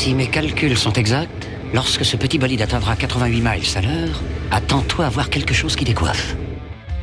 Si mes calculs sont exacts, lorsque ce petit bolide atteindra 88 miles à l'heure, attends-toi à voir quelque chose qui décoiffe.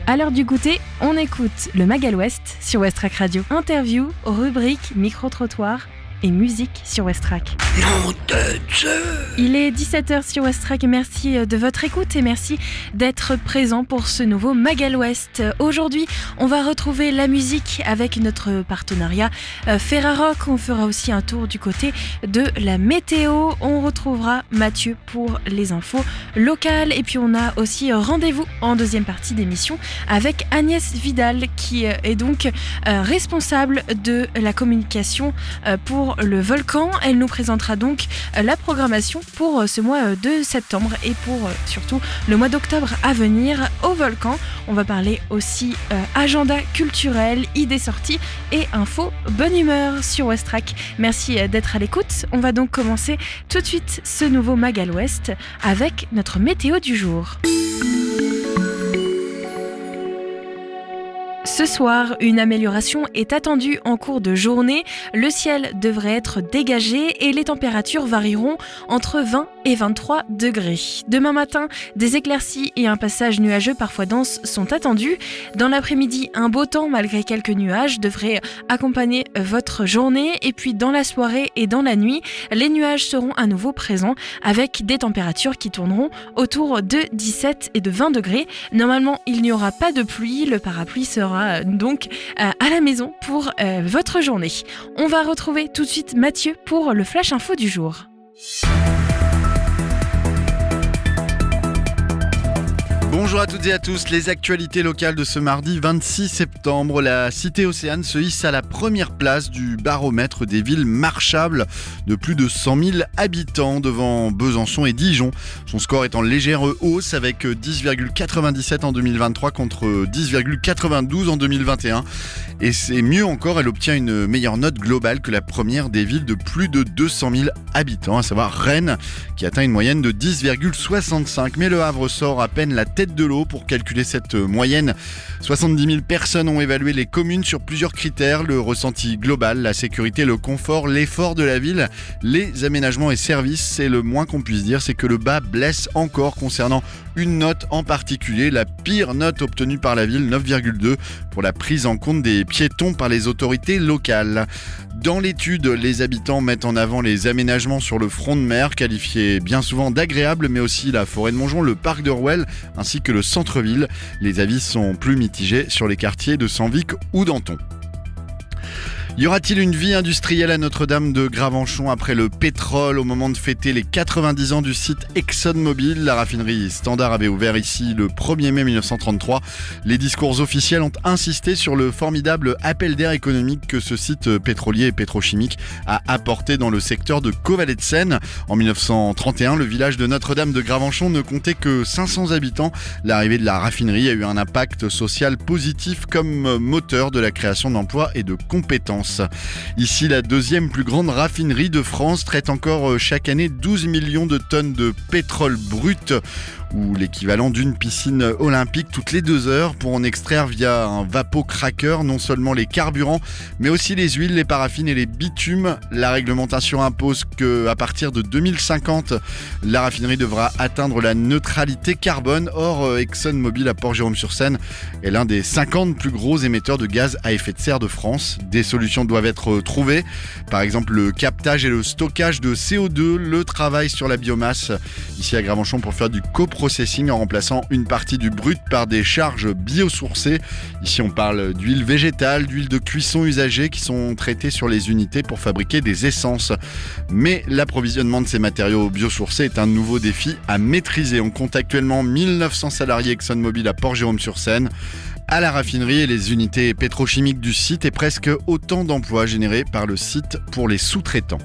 À l'heure du goûter, on écoute le Magal West sur Westrack Radio. Interview, rubrique, micro-trottoir et musique sur Westrack. Non de Dieu. Il est 17h sur Westrack et merci de votre écoute et merci d'être présent pour ce nouveau Magal West. Aujourd'hui, on va retrouver la musique avec notre partenariat Ferrarock. On fera aussi un tour du côté de la météo. On retrouvera Mathieu pour les infos locales et puis on a aussi rendez-vous en deuxième partie d'émission avec Agnès Vidal qui est donc responsable de la communication pour le Volcan. Elle nous présentera donc la programmation pour ce mois de septembre et pour surtout le mois d'octobre à venir au Volcan. On va parler aussi agenda culturel, idées sorties et infos bonne humeur sur Westrack. Merci d'être à l'écoute. On va donc commencer tout de suite ce nouveau Magal West avec notre météo du jour. Ce soir, une amélioration est attendue en cours de journée. Le ciel devrait être dégagé et les températures varieront entre 20 et 23 degrés. Demain matin, des éclaircies et un passage nuageux parfois dense sont attendus. Dans l'après-midi, un beau temps malgré quelques nuages devrait accompagner votre journée. Et puis dans la soirée et dans la nuit, les nuages seront à nouveau présents avec des températures qui tourneront autour de 17 et de 20 degrés. Normalement, il n'y aura pas de pluie. Le parapluie sera donc à la maison pour votre journée. On va retrouver tout de suite Mathieu pour le Flash Info du jour. Bonjour à toutes et à tous, les actualités locales de ce mardi 26 septembre. La cité Océane se hisse à la première place du baromètre des villes marchables de plus de 100 000 habitants devant Besançon et Dijon. Son score est en légère hausse avec 10,97 en 2023 contre 10,92 en 2021. Et c'est mieux encore, elle obtient une meilleure note globale que la première des villes de plus de 200 000 habitants, à savoir Rennes, qui atteint une moyenne de 10,65. Mais le Havre sort à peine la tête de l'eau pour calculer cette moyenne. 70 000 personnes ont évalué les communes sur plusieurs critères: le ressenti global, la sécurité, le confort, l'effort de la ville, les aménagements et services. C'est le moins qu'on puisse dire, c'est que le bas blesse encore concernant une note en particulier, la pire note obtenue par la ville, 9,2, pour la prise en compte des piétons par les autorités locales. Dans l'étude, les habitants mettent en avant les aménagements sur le front de mer, qualifiés bien souvent d'agréables, mais aussi la forêt de Montjon, le parc de Rouelle, ainsi que le centre-ville. Les avis sont plus mitigés sur les quartiers de Senvic ou d'Anton. Y aura-t-il une vie industrielle à Notre-Dame de Gravenchon après le pétrole au moment de fêter les 90 ans du site ExxonMobil? La raffinerie Standard avait ouvert ici le 1er mai 1933. Les discours officiels ont insisté sur le formidable appel d'air économique que ce site pétrolier et pétrochimique a apporté dans le secteur de Covalet de Seine. En 1931, le village de Notre-Dame de Gravenchon ne comptait que 500 habitants. L'arrivée de la raffinerie a eu un impact social positif comme moteur de la création d'emplois et de compétences. Ici, la deuxième plus grande raffinerie de France traite encore chaque année 12 millions de tonnes de pétrole brut, ou l'équivalent d'une piscine olympique toutes les 2 heures, pour en extraire via un vapocracker non seulement les carburants, mais aussi les huiles, les paraffines et les bitumes. La réglementation impose qu'à partir de 2050, la raffinerie devra atteindre la neutralité carbone. Or, ExxonMobil à Port-Jérôme-sur-Seine est l'un des 50 plus gros émetteurs de gaz à effet de serre de France. Des solutions doivent être trouvées, par exemple le captage et le stockage de CO2, le travail sur la biomasse, ici à Gravenchon, pour faire du coprocessing en remplaçant une partie du brut par des charges biosourcées. Ici on parle d'huile végétale, d'huile de cuisson usagée qui sont traitées sur les unités pour fabriquer des essences. Mais l'approvisionnement de ces matériaux biosourcés est un nouveau défi à maîtriser. On compte actuellement 1900 salariés ExxonMobil à Port-Jérôme-sur-Seine. À la raffinerie et les unités pétrochimiques du site, et presque autant d'emplois générés par le site pour les sous-traitants.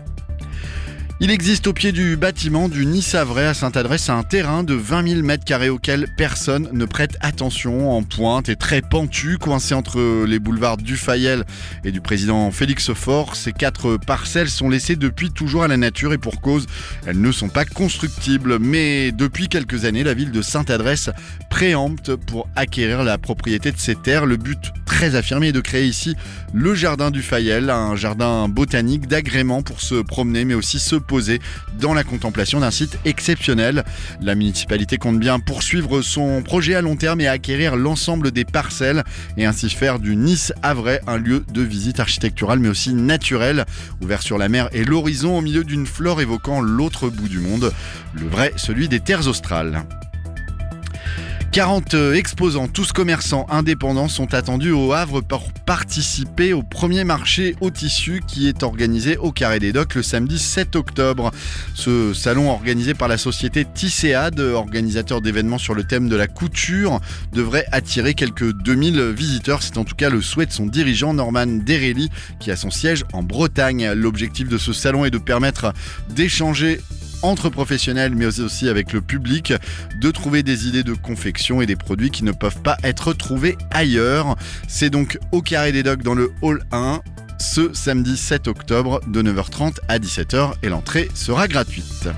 Il existe au pied du bâtiment du Nice-Havray à Sainte-Adresse un terrain de 20 000 m² auquel personne ne prête attention, en pointe et très pentu, coincé entre les boulevards Dufayel et du président Félix Faure. Ces 4 parcelles sont laissées depuis toujours à la nature et pour cause, elles ne sont pas constructibles. Mais depuis quelques années, la ville de Sainte-Adresse préempte pour acquérir la propriété de ces terres. Le but très affirmé est de créer ici le jardin Dufayel, un jardin botanique d'agrément pour se promener mais aussi se posés dans la contemplation d'un site exceptionnel. La municipalité compte bien poursuivre son projet à long terme et acquérir l'ensemble des parcelles et ainsi faire du Nice-Havrais un lieu de visite architecturale mais aussi naturel, ouvert sur la mer et l'horizon au milieu d'une flore évoquant l'autre bout du monde, le vrai, celui des terres australes. 40 exposants, tous commerçants indépendants, sont attendus au Havre pour participer au premier marché au tissu qui est organisé au Carré des Docks le samedi 7 octobre. Ce salon organisé par la société Tisséade, organisateur d'événements sur le thème de la couture, devrait attirer quelques 2000 visiteurs. C'est en tout cas le souhait de son dirigeant Norman Derelli qui a son siège en Bretagne. L'objectif de ce salon est de permettre d'échanger entre professionnels mais aussi avec le public, de trouver des idées de confection et des produits qui ne peuvent pas être trouvés ailleurs. C'est donc au Carré des Docks dans le Hall 1 ce samedi 7 octobre de 9h30 à 17h et l'entrée sera gratuite.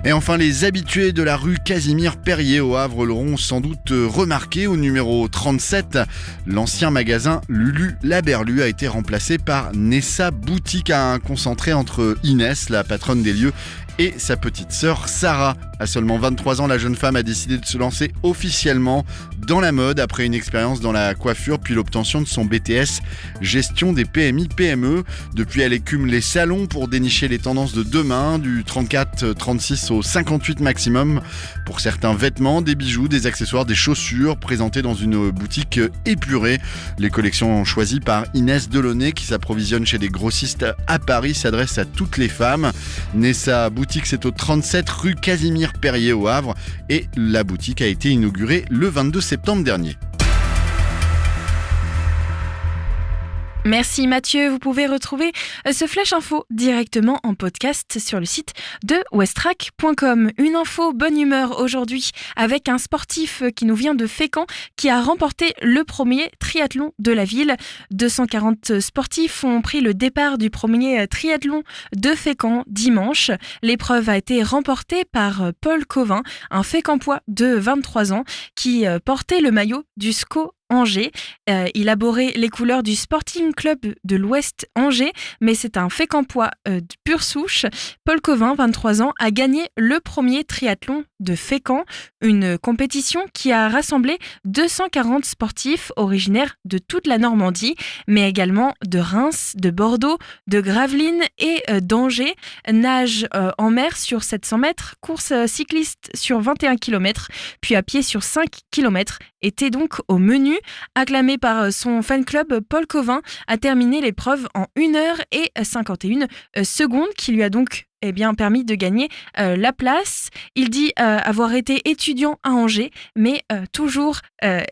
Et enfin, les habitués de la rue Casimir-Perrier au Havre l'auront sans doute remarqué au numéro 37. L'ancien magasin Lulu Laberlu a été remplacé par Nessa Boutique, un concentré entre Inès, la patronne des lieux, et sa petite sœur Sarah. À seulement 23 ans, la jeune femme a décidé de se lancer officiellement dans la mode après une expérience dans la coiffure puis l'obtention de son BTS gestion des PMI-PME. Depuis, elle écume les salons pour dénicher les tendances de demain, du 34, 36 au 58 maximum pour certains vêtements, des bijoux, des accessoires, des chaussures présentés dans une boutique épurée. Les collections choisies par Inès Delaunay qui s'approvisionne chez des grossistes à Paris s'adressent à toutes les femmes. Nessa Boutique, c'est au 37 rue Casimir-Perrier au Havre et la boutique a été inaugurée le 22 septembre dernier. Merci Mathieu, vous pouvez retrouver ce Flash Info directement en podcast sur le site de westrack.com. Une info bonne humeur aujourd'hui avec un sportif qui nous vient de Fécamp qui a remporté le premier triathlon de la ville. 240 sportifs ont pris le départ du premier triathlon de Fécamp dimanche. L'épreuve a été remportée par Paul Covin, un Fécampois de 23 ans qui portait le maillot du SCO Angers. Il arborait les couleurs du Sporting Club de l'Ouest Angers, mais c'est un Fécampois de pure souche. Paul Covin, 23 ans, a gagné le premier triathlon de Fécamp, une compétition qui a rassemblé 240 sportifs originaires de toute la Normandie, mais également de Reims, de Bordeaux, de Gravelines et d'Angers. Nage en mer sur 700 mètres, course cycliste sur 21 km, puis à pied sur 5 km était donc au menu. Acclamé par son fan club, Paul Covin a terminé l'épreuve en 1h51 secondes, qui lui a donc permis de gagner la place. Il dit avoir été étudiant à Angers, mais toujours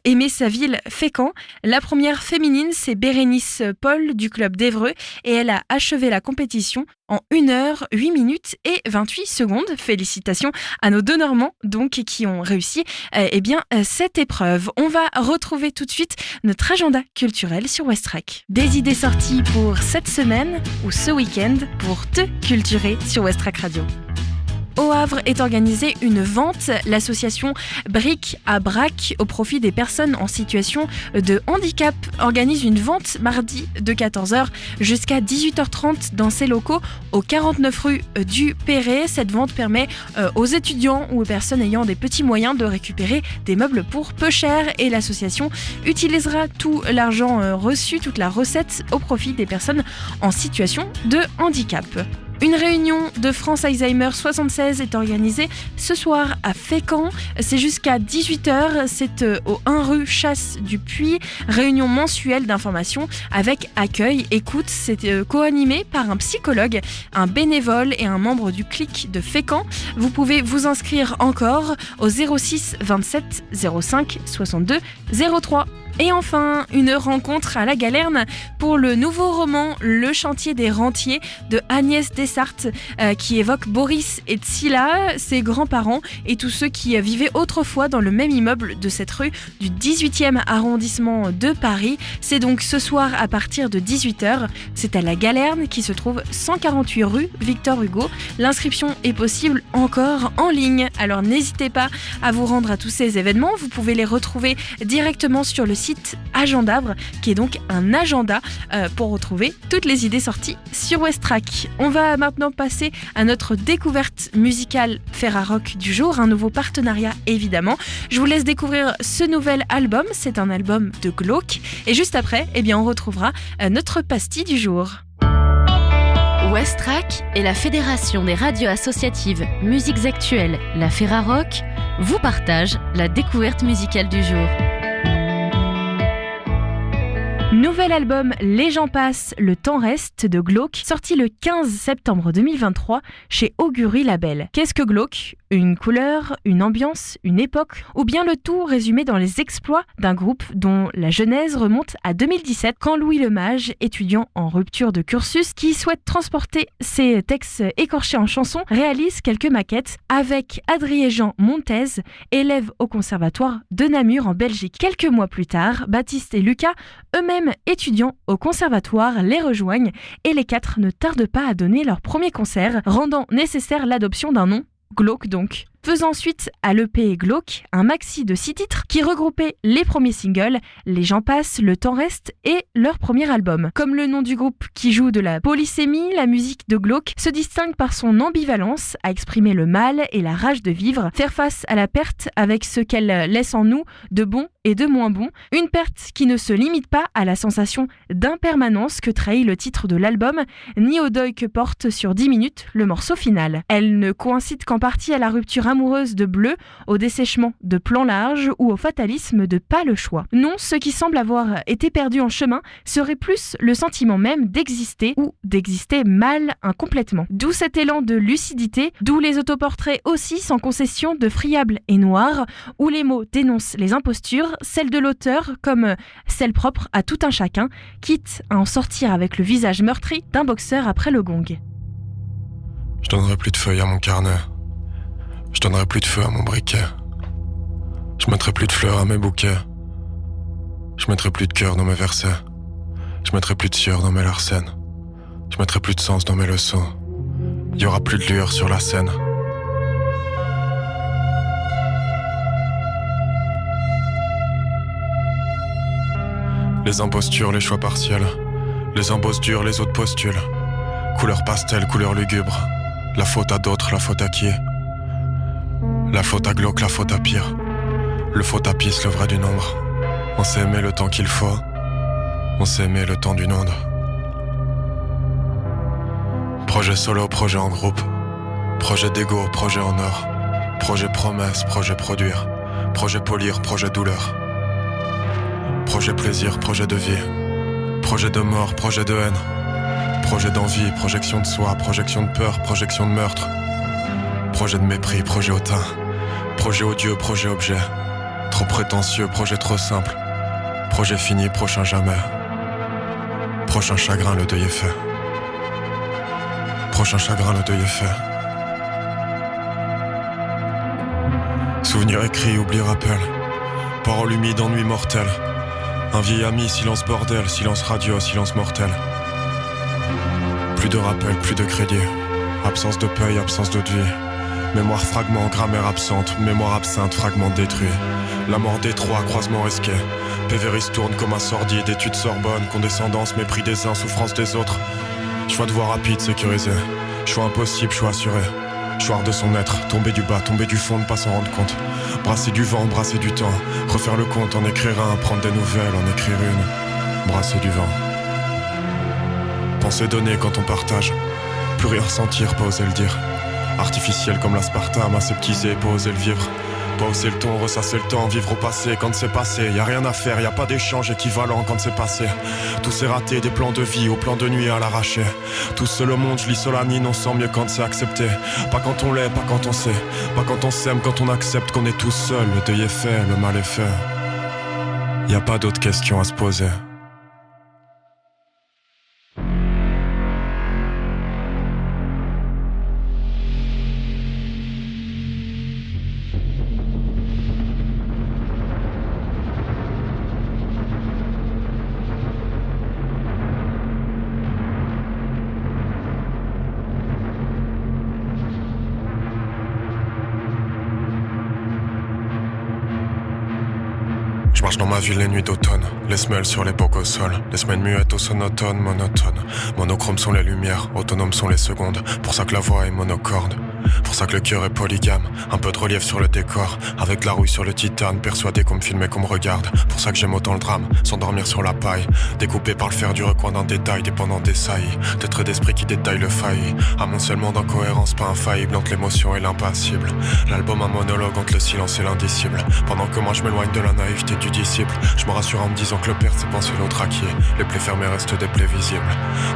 aimer sa ville Fécamp. La première féminine, c'est Bérénice Paul du club d'Évreux et elle a achevé la compétition en 1h, 8 minutes et 28 secondes. Félicitations à nos deux Normands donc, qui ont réussi cette épreuve. On va retrouver tout de suite notre agenda culturel sur Westrack. Des idées sorties pour cette semaine ou ce week-end pour te culturer sur Westrack Radio. Au Havre est organisée une vente. L'association Bric à Brac au profit des personnes en situation de handicap organise une vente mardi de 14h jusqu'à 18h30 dans ses locaux au 49 rue du Perret. Cette vente permet aux étudiants ou aux personnes ayant des petits moyens de récupérer des meubles pour peu cher et l'association utilisera tout l'argent reçu, toute la recette au profit des personnes en situation de handicap. Une réunion de France Alzheimer 76 est organisée ce soir à Fécamp. C'est jusqu'à 18h. C'est au 1 rue Chasse du Puy. Réunion mensuelle d'information avec accueil, écoute. C'est co-animé par un psychologue, un bénévole et un membre du CLIC de Fécamp. Vous pouvez vous inscrire encore au 06 27 05 62 03. Et enfin, une rencontre à la Galerne pour le nouveau roman Le chantier des rentiers de Agnès Dessartes qui évoque Boris et Tsila, ses grands-parents et tous ceux qui vivaient autrefois dans le même immeuble de cette rue du 18e arrondissement de Paris. C'est donc ce soir à partir de 18h. C'est à la Galerne qui se trouve 148 rue Victor Hugo. L'inscription est possible encore en ligne. Alors n'hésitez pas à vous rendre à tous ces événements. Vous pouvez les retrouver directement sur le site Agendabre, qui est donc un agenda pour retrouver toutes les idées sorties sur Westrack. On va maintenant passer à notre découverte musicale Ferrarock du jour, un nouveau partenariat évidemment. Je vous laisse découvrir ce nouvel album, c'est un album de Glauque. Et juste après, on retrouvera notre pastille du jour. Westrack et la Fédération des radios associatives Musiques Actuelles, la Ferrarock, vous partagent la découverte musicale du jour. Nouvel album Les gens passent, le temps reste de Glauque, sorti le 15 septembre 2023 chez Augury Label. Qu'est-ce que Glauque ? Une couleur, une ambiance, une époque, ou bien le tout résumé dans les exploits d'un groupe dont la genèse remonte à 2017, quand Louis Lemage, étudiant en rupture de cursus, qui souhaite transporter ses textes écorchés en chansons, réalise quelques maquettes avec Adrien-Jean Montez, élève au conservatoire de Namur en Belgique. Quelques mois plus tard, Baptiste et Lucas, eux-mêmes étudiants au conservatoire, les rejoignent et les quatre ne tardent pas à donner leur premier concert, rendant nécessaire l'adoption d'un nom, Glauque donc. Faisant suite à l'EP Glauque, un maxi de 6 titres qui regroupait les premiers singles, Les gens passent, Le temps reste et leur premier album. Comme le nom du groupe qui joue de la polysémie, la musique de Glauque se distingue par son ambivalence à exprimer le mal et la rage de vivre, faire face à la perte avec ce qu'elle laisse en nous de bon et de moins bon, une perte qui ne se limite pas à la sensation d'impermanence que trahit le titre de l'album, ni au deuil que porte sur 10 minutes le morceau final. Elle ne coïncide qu'en partie à la rupture amoureuse de Bleu, au dessèchement de Plan Large ou au fatalisme de Pas le choix. Non, ce qui semble avoir été perdu en chemin serait plus le sentiment même d'exister ou d'exister mal incomplètement. D'où cet élan de lucidité, d'où les autoportraits aussi sans concession de Friable et Noir, où les mots dénoncent les impostures, celles de l'auteur comme celles propres à tout un chacun, quitte à en sortir avec le visage meurtri d'un boxeur après le gong. Je donnerai plus de feuilles à mon carnet. Je donnerai plus de feu à mon briquet. Je mettrai plus de fleurs à mes bouquets. Je mettrai plus de cœur dans mes versets. Je mettrai plus de sueur dans mes larcènes. Je mettrai plus de sens dans mes leçons. Il y aura plus de lueur sur la scène. Les impostures, les choix partiels. Les embosses dures, les autres postulent. Couleur pastel, couleur lugubre. La faute à d'autres, la faute à qui? La faute à Glauque, la faute à pire. Le faux tapis, le vrai du nombre. On sait aimer le temps qu'il faut. On sait aimer le temps d'une onde. Projet solo, projet en groupe. Projet d'ego, projet en or. Projet promesse, projet produire. Projet polir, projet douleur. Projet plaisir, projet de vie. Projet de mort, projet de haine. Projet d'envie, projection de soi, projection de peur, projection de meurtre. Projet de mépris, projet hautain. Projet odieux, projet objet. Trop prétentieux, projet trop simple. Projet fini, prochain jamais. Prochain chagrin, le deuil est fait. Prochain chagrin, le deuil est fait. Souvenir écrit, oubli rappel. Parole humide, ennui mortel. Un vieil ami, silence bordel, silence radio, silence mortel. Plus de rappel, plus de crédit. Absence de paye, absence d'eau de vie. Mémoire fragment, grammaire absente, mémoire absinthe, fragment détruit. La mort d'étroit, croisement risqué. Pévéris tourne comme un sordide, études Sorbonne, condescendance, mépris des uns, souffrance des autres. Choix de voie rapide, sécurisé. Choix impossible, choix assuré. Choix de son être, tomber du bas, tomber du fond, ne pas s'en rendre compte. Brasser du vent, brasser du temps. Refaire le compte, en écrire un, prendre des nouvelles, en écrire une. Brasser du vent. Penser donner quand on partage. Plus rien ressentir, pas oser le dire. Artificiel comme l'aspartame, aseptisé, pas oser le vivre. Pas hausser le ton, ressasser le temps, vivre au passé quand c'est passé. Y a rien à faire, y a pas d'échange équivalent quand c'est passé. Tout s'est raté, des plans de vie au plan de nuit à l'arraché. Tout seul au monde, je lis Solanine, on sent mieux quand c'est accepté. Pas quand on l'est, pas quand on sait. Pas quand on s'aime, quand on accepte qu'on est tous seuls. Le deuil est fait, le mal est fait. Y a pas d'autres questions à se poser. Marche dans ma ville les nuits d'automne, les semelles sur les beaux sols, les semaines muettes au sonotone, monotone. Monochrome sont les lumières, autonomes sont les secondes, pour ça que la voix est monocorde. Pour ça que le cœur est polygame, un peu de relief sur le décor, avec de la rouille sur le titane, persuadé qu'on me filme et qu'on me regarde. Pour ça que j'aime autant le drame, s'endormir sur la paille, découpé par le fer du recoin d'un détail, dépendant des saillies, d'être d'esprit qui détaille le failli. Amoncellement d'incohérence pas infaillible entre l'émotion et l'impassible. L'album un monologue entre le silence et l'indicible. Pendant que moi je m'éloigne de la naïveté du disciple, je me rassure en me disant que le père c'est penser l'autre acquier. Les plaies fermées restent des plaies visibles.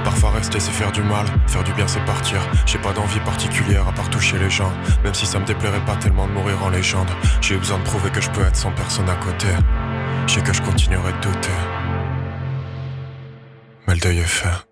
Parfois rester c'est faire du mal, faire du bien c'est partir. J'ai pas d'envie particulière à part toucher les gens, même si ça me déplairait pas tellement de mourir en légende. J'ai eu besoin de prouver que je peux être sans personne à côté. Je sais que je continuerai de douter, mais le deuil est fait.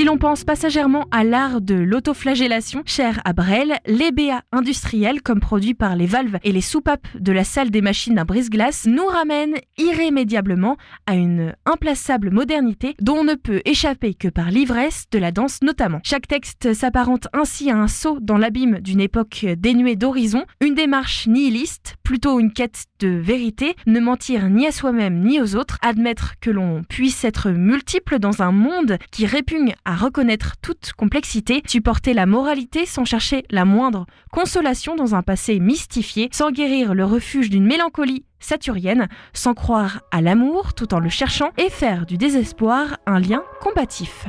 Si l'on pense passagèrement à l'art de l'autoflagellation, cher à Brel, les BA industriels, comme produits par les valves et les soupapes de la salle des machines d'un brise-glace, nous ramènent irrémédiablement à une implaçable modernité dont on ne peut échapper que par l'ivresse de la danse notamment. Chaque texte s'apparente ainsi à un saut dans l'abîme d'une époque dénuée d'horizon, une démarche nihiliste, plutôt une quête de vérité, ne mentir ni à soi-même ni aux autres, admettre que l'on puisse être multiple dans un monde qui répugne à reconnaître toute complexité, supporter la moralité sans chercher la moindre consolation dans un passé mystifié, sans guérir le refuge d'une mélancolie saturienne, sans croire à l'amour tout en le cherchant et faire du désespoir un lien combatif.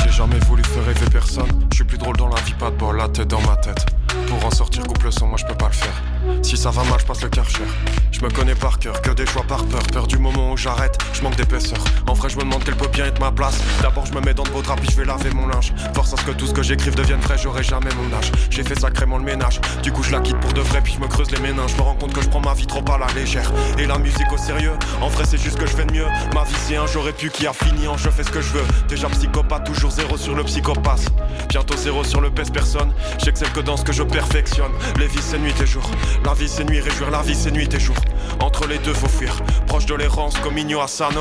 J'ai jamais voulu faire rêver personne. Je suis plus drôle dans la vie, pas de bol, la tête dans ma tête. Pour en sortir coupe le son, moi je peux pas le faire. Si ça va mal, je passe le Karcher. Je me connais par cœur, que des choix par peur. Peur du moment où j'arrête, je manque d'épaisseur. En vrai, je me demande quelle peut bien être ma place. D'abord, je me mets dans de beaux draps, puis je vais laver mon linge. Force à ce que tout ce que j'écrive devienne vrai, j'aurai jamais mon âge. J'ai fait sacrément le ménage. Du coup, je la quitte pour de vrai, puis je me creuse les méninges. Je me rends compte que je prends ma vie trop à la légère. Et la musique au sérieux, en vrai, c'est juste que je fais de mieux. Ma vie, c'est un j'aurais pu qui a fini en je fais ce que je veux. Déjà psychopathe, toujours zéro sur le psychopathe. Bientôt zéro sur le pèse personne. Je sais que c'est que dans ce que je perfectionne. Les vies, c'est nuit et jour. La vie, c'est nuit, réjouir la vie, c'est nuit et jour. Entre les deux, faut fuir. Proche de l'errance, comme Igno Asano.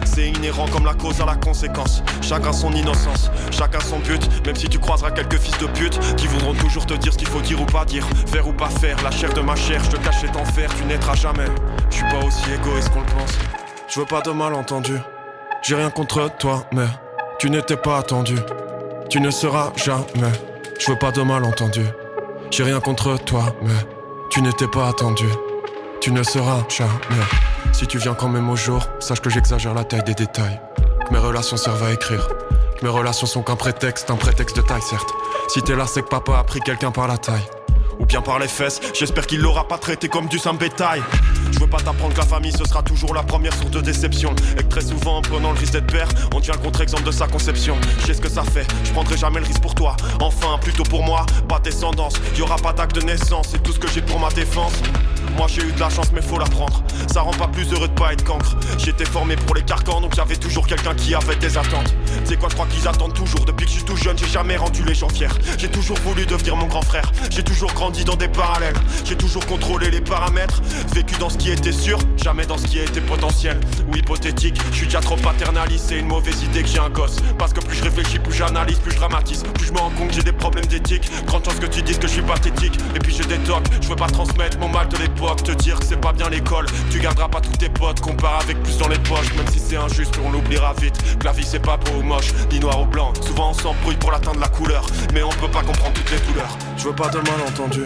C'est inhérent comme la cause à la conséquence. Chacun son innocence, chacun son but. Même si tu croiseras quelques fils de pute qui voudront toujours te dire ce qu'il faut dire ou pas dire, faire ou pas faire, la chair de ma chair. Je te cache cet enfer, tu naîtras jamais. Je suis pas aussi égoïste qu'on le pense. Je veux pas de malentendu. J'ai rien contre toi, mais tu n'étais pas attendu. Tu ne seras jamais. Je veux pas de malentendu. J'ai rien contre toi, mais tu n'étais pas attendu. Tu ne seras jamais. Si tu viens quand même au jour, sache que j'exagère la taille des détails. Que mes relations servent à écrire. Que mes relations sont qu'un prétexte de taille certes. Si t'es là, c'est que papa a pris quelqu'un par la taille. Ou bien par les fesses, j'espère qu'il l'aura pas traité comme du simple bétail. Je veux pas t'apprendre que la famille ce sera toujours la première source de déception. Et que très souvent en prenant le risque d'être père, on devient le contre-exemple de sa conception. Je sais ce que ça fait, je prendrai jamais le risque pour toi. Enfin, plutôt pour moi, pas descendance. Y'aura pas d'acte de naissance, c'est tout ce que j'ai pour ma défense. Moi j'ai eu de la chance mais faut la prendre. Ça rend pas plus heureux de pas être cancre. J'étais formé pour les carcans donc y'avait toujours quelqu'un qui avait des attentes. C'est quoi, je crois qu'ils attendent toujours. Depuis que je suis tout jeune j'ai jamais rendu les gens fiers. J'ai toujours voulu devenir mon grand frère. J'ai toujours grandi dans des parallèles. J'ai toujours contrôlé les paramètres. Vécu dans ce qui était sûr, jamais dans ce qui était potentiel ou hypothétique. Je suis déjà trop paternaliste, c'est une mauvaise idée que j'ai un gosse. Parce que plus je réfléchis, plus j'analyse, plus je dramatise. Plus je me rends compte que j'ai des problèmes d'éthique. Grande chance que tu dises que je suis pathétique. Et puis j'ai des tocs, je veux pas transmettre mon mal de l'époque. Te dire que c'est pas bien l'école, tu garderas pas tous tes potes. Compare avec plus dans les poches, même si c'est injuste on l'oubliera vite. Que la vie c'est pas beau ou moche, ni noir ou blanc. Souvent on s'embrouille pour l'atteindre la couleur, mais on peut pas comprendre toutes les douleurs. Je veux pas de malentendu.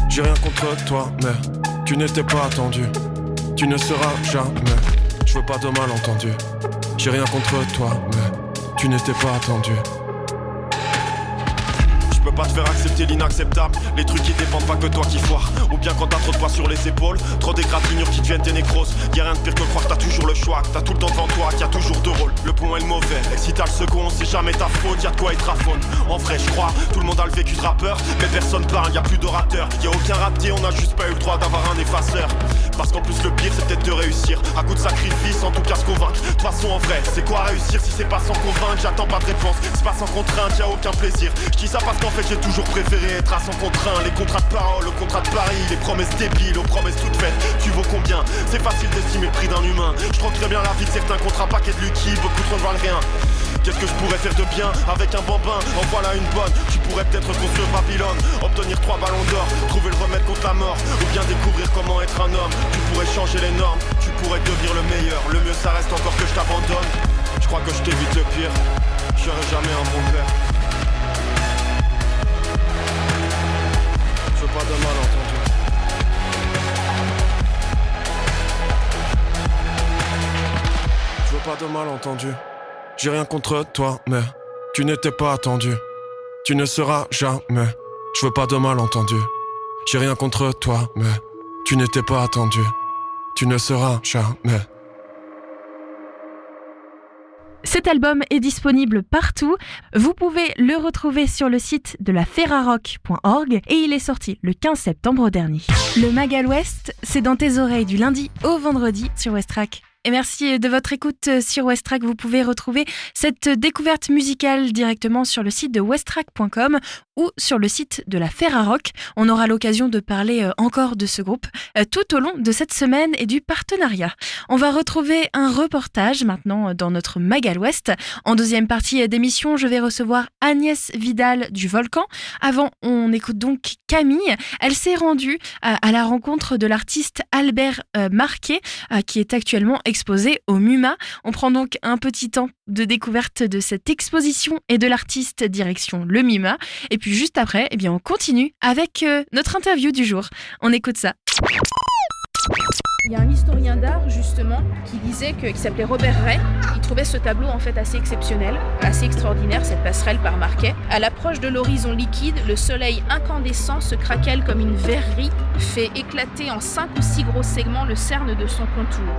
J'ai rien contre toi, mais tu n'étais pas attendu. Tu ne seras jamais. Je veux pas de malentendu. J'ai rien contre toi, mais tu n'étais pas attendu. Je peux pas te faire accepter l'inacceptable. Les trucs qui dépendent pas que toi qui foire. Ou bien quand t'as trop de poids sur les épaules, trop d'égratignures qui deviennent des nécroses. Y'a rien de pire que croire que t'as toujours le choix, que t'as tout le temps devant toi, qu'il y a toujours deux rôles, le bon et le mauvais. Et si t'as le second, c'est jamais ta faute, y'a de quoi être à faune. En vrai je crois, tout le monde a le vécu de rappeur, mais personne parle, y'a plus d'orateur. Y'a aucun raté, on a juste pas eu le droit d'avoir un effaceur. Parce qu'en plus le pire c'est peut-être de réussir à coup de sacrifice, en tout cas se convaincre. De toute façon en vrai, c'est quoi réussir si c'est pas sans convaincre? J'attends pas de réponse, c'est pas sans contrainte, y'a aucun plaisir. Je dis ça parce qu'en fait j'ai toujours préféré être à son contraint. Les contrats de parole, le contrat de pari, les promesses débiles, aux promesses toutes faites. Tu vaux combien? C'est facile d'estimer le prix d'un humain. Je crois très bien la vie de certains contrats, paquet de Lucky, beaucoup trop ne valent rien. Qu'est-ce que je pourrais faire de bien avec un bambin? En voilà une bonne. Tu pourrais peut-être construire Babylone, obtenir 3 ballons d'or, trouver le remède contre la mort, ou bien découvrir comment être un homme. Tu pourrais changer les normes, tu pourrais devenir le meilleur. Le mieux ça reste encore que je t'abandonne. Je crois que je t'évite le pire. Je serai jamais un bon père. Je veux pas de malentendu. Je veux pas de malentendu. J'ai rien contre toi, mais tu n'étais pas attendu. Tu ne seras jamais. Je veux pas de malentendu. J'ai rien contre toi, mais tu n'étais pas attendu. Tu ne seras jamais. Cet album est disponible partout. Vous pouvez le retrouver sur le site de la ferrarock.org et il est sorti le 15 septembre dernier. Le Magal West, c'est dans tes oreilles du lundi au vendredi sur Westrack. Et merci de votre écoute sur Westrack. Vous pouvez retrouver cette découverte musicale directement sur le site de westrack.com ou sur le site de la Ferrarock. On aura l'occasion de parler encore de ce groupe tout au long de cette semaine et du partenariat. On va retrouver un reportage maintenant dans notre Magal West. En deuxième partie d'émission, je vais recevoir Agnès Vidal du Volcan. Avant, on écoute donc Camille. Elle s'est rendue à la rencontre de l'artiste Albert Marquet qui est actuellement exposé au MUMA. On prend donc un petit temps de découverte de cette exposition et de l'artiste direction le MUMA. Et puis juste après, eh bien, on continue avec notre interview du jour. On écoute ça. Il y a un historien d'art justement qui disait qui s'appelait Robert Ray. Il trouvait ce tableau en fait assez exceptionnel, assez extraordinaire, cette passerelle par Marquet. À l'approche de l'horizon liquide, le soleil incandescent se craquelle comme une verrerie fait éclater en 5 ou 6 gros segments le cerne de son contour.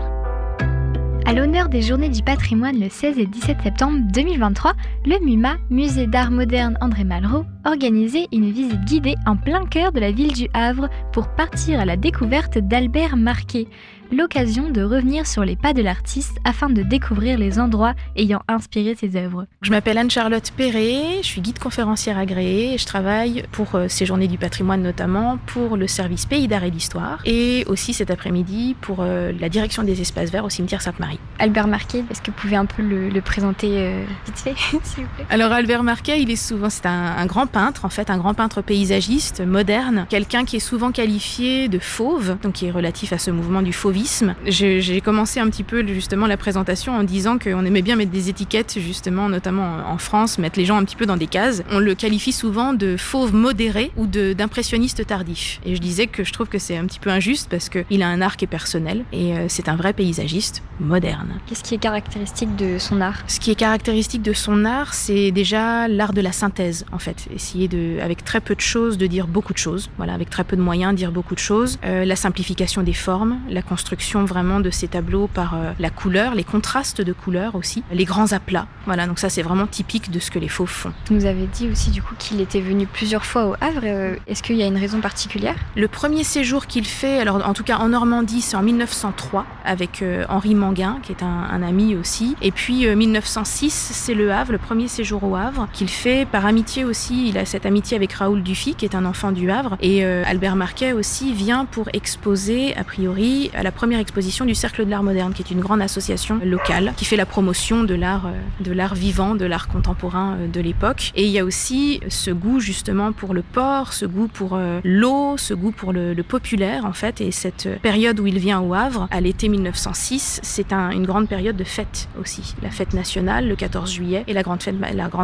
À l'honneur des Journées du patrimoine le 16 et 17 septembre 2023, le MUMA, Musée d'art moderne André Malraux, organisait une visite guidée en plein cœur de la ville du Havre pour partir à la découverte d'Albert Marquet. L'occasion de revenir sur les pas de l'artiste afin de découvrir les endroits ayant inspiré ses œuvres. Je m'appelle Anne-Charlotte Perret, je suis guide conférencière agréée et je travaille pour ces Journées du patrimoine notamment pour le service Pays d'art et d'histoire et aussi cet après-midi pour la direction des espaces verts au cimetière Sainte-Marie. Albert Marquet, est-ce que vous pouvez un peu le présenter vite fait, s'il vous plaît ? Alors Albert Marquet, c'est un grand peintre, en fait, un grand peintre paysagiste, moderne, quelqu'un qui est souvent qualifié de fauve, donc qui est relatif à ce mouvement du fauvisme. J'ai commencé un petit peu justement la présentation en disant qu'on aimait bien mettre des étiquettes justement, notamment en France, mettre les gens un petit peu dans des cases. On le qualifie souvent de fauve modéré ou d'impressionniste tardif. Et je disais que je trouve que c'est un petit peu injuste parce qu'il a un art qui est personnel et c'est un vrai paysagiste moderne. Qu'est-ce qui est caractéristique de son art ? Ce qui est caractéristique de son art, c'est déjà l'art de la synthèse en fait. Essayer avec très peu de choses, de dire beaucoup de choses. Voilà, avec très peu de moyens, dire beaucoup de choses. La simplification des formes, la construction vraiment de ces tableaux par la couleur, les contrastes de couleurs aussi, les grands aplats. Voilà, donc ça c'est vraiment typique de ce que les fauves font. Vous nous avez dit aussi du coup qu'il était venu plusieurs fois au Havre. Est-ce qu'il y a une raison particulière ? Le premier séjour qu'il fait, alors en tout cas en Normandie, c'est en 1903 avec Henri Manguin, qui est un ami aussi. Et puis 1906, c'est le Havre, le premier séjour au Havre, qu'il fait par amitié aussi. Il a cette amitié avec Raoul Dufy, qui est un enfant du Havre. Et Albert Marquet aussi vient pour exposer, a priori, à la première exposition du Cercle de l'Art Moderne, qui est une grande association locale qui fait la promotion de l'art vivant, de l'art contemporain de l'époque. Et il y a aussi ce goût justement pour le port, ce goût pour l'eau, ce goût pour le populaire en fait. Et cette période où il vient au Havre, à l'été 1906, c'est une grande période de fête aussi. La fête nationale, le 14 juillet, et la grande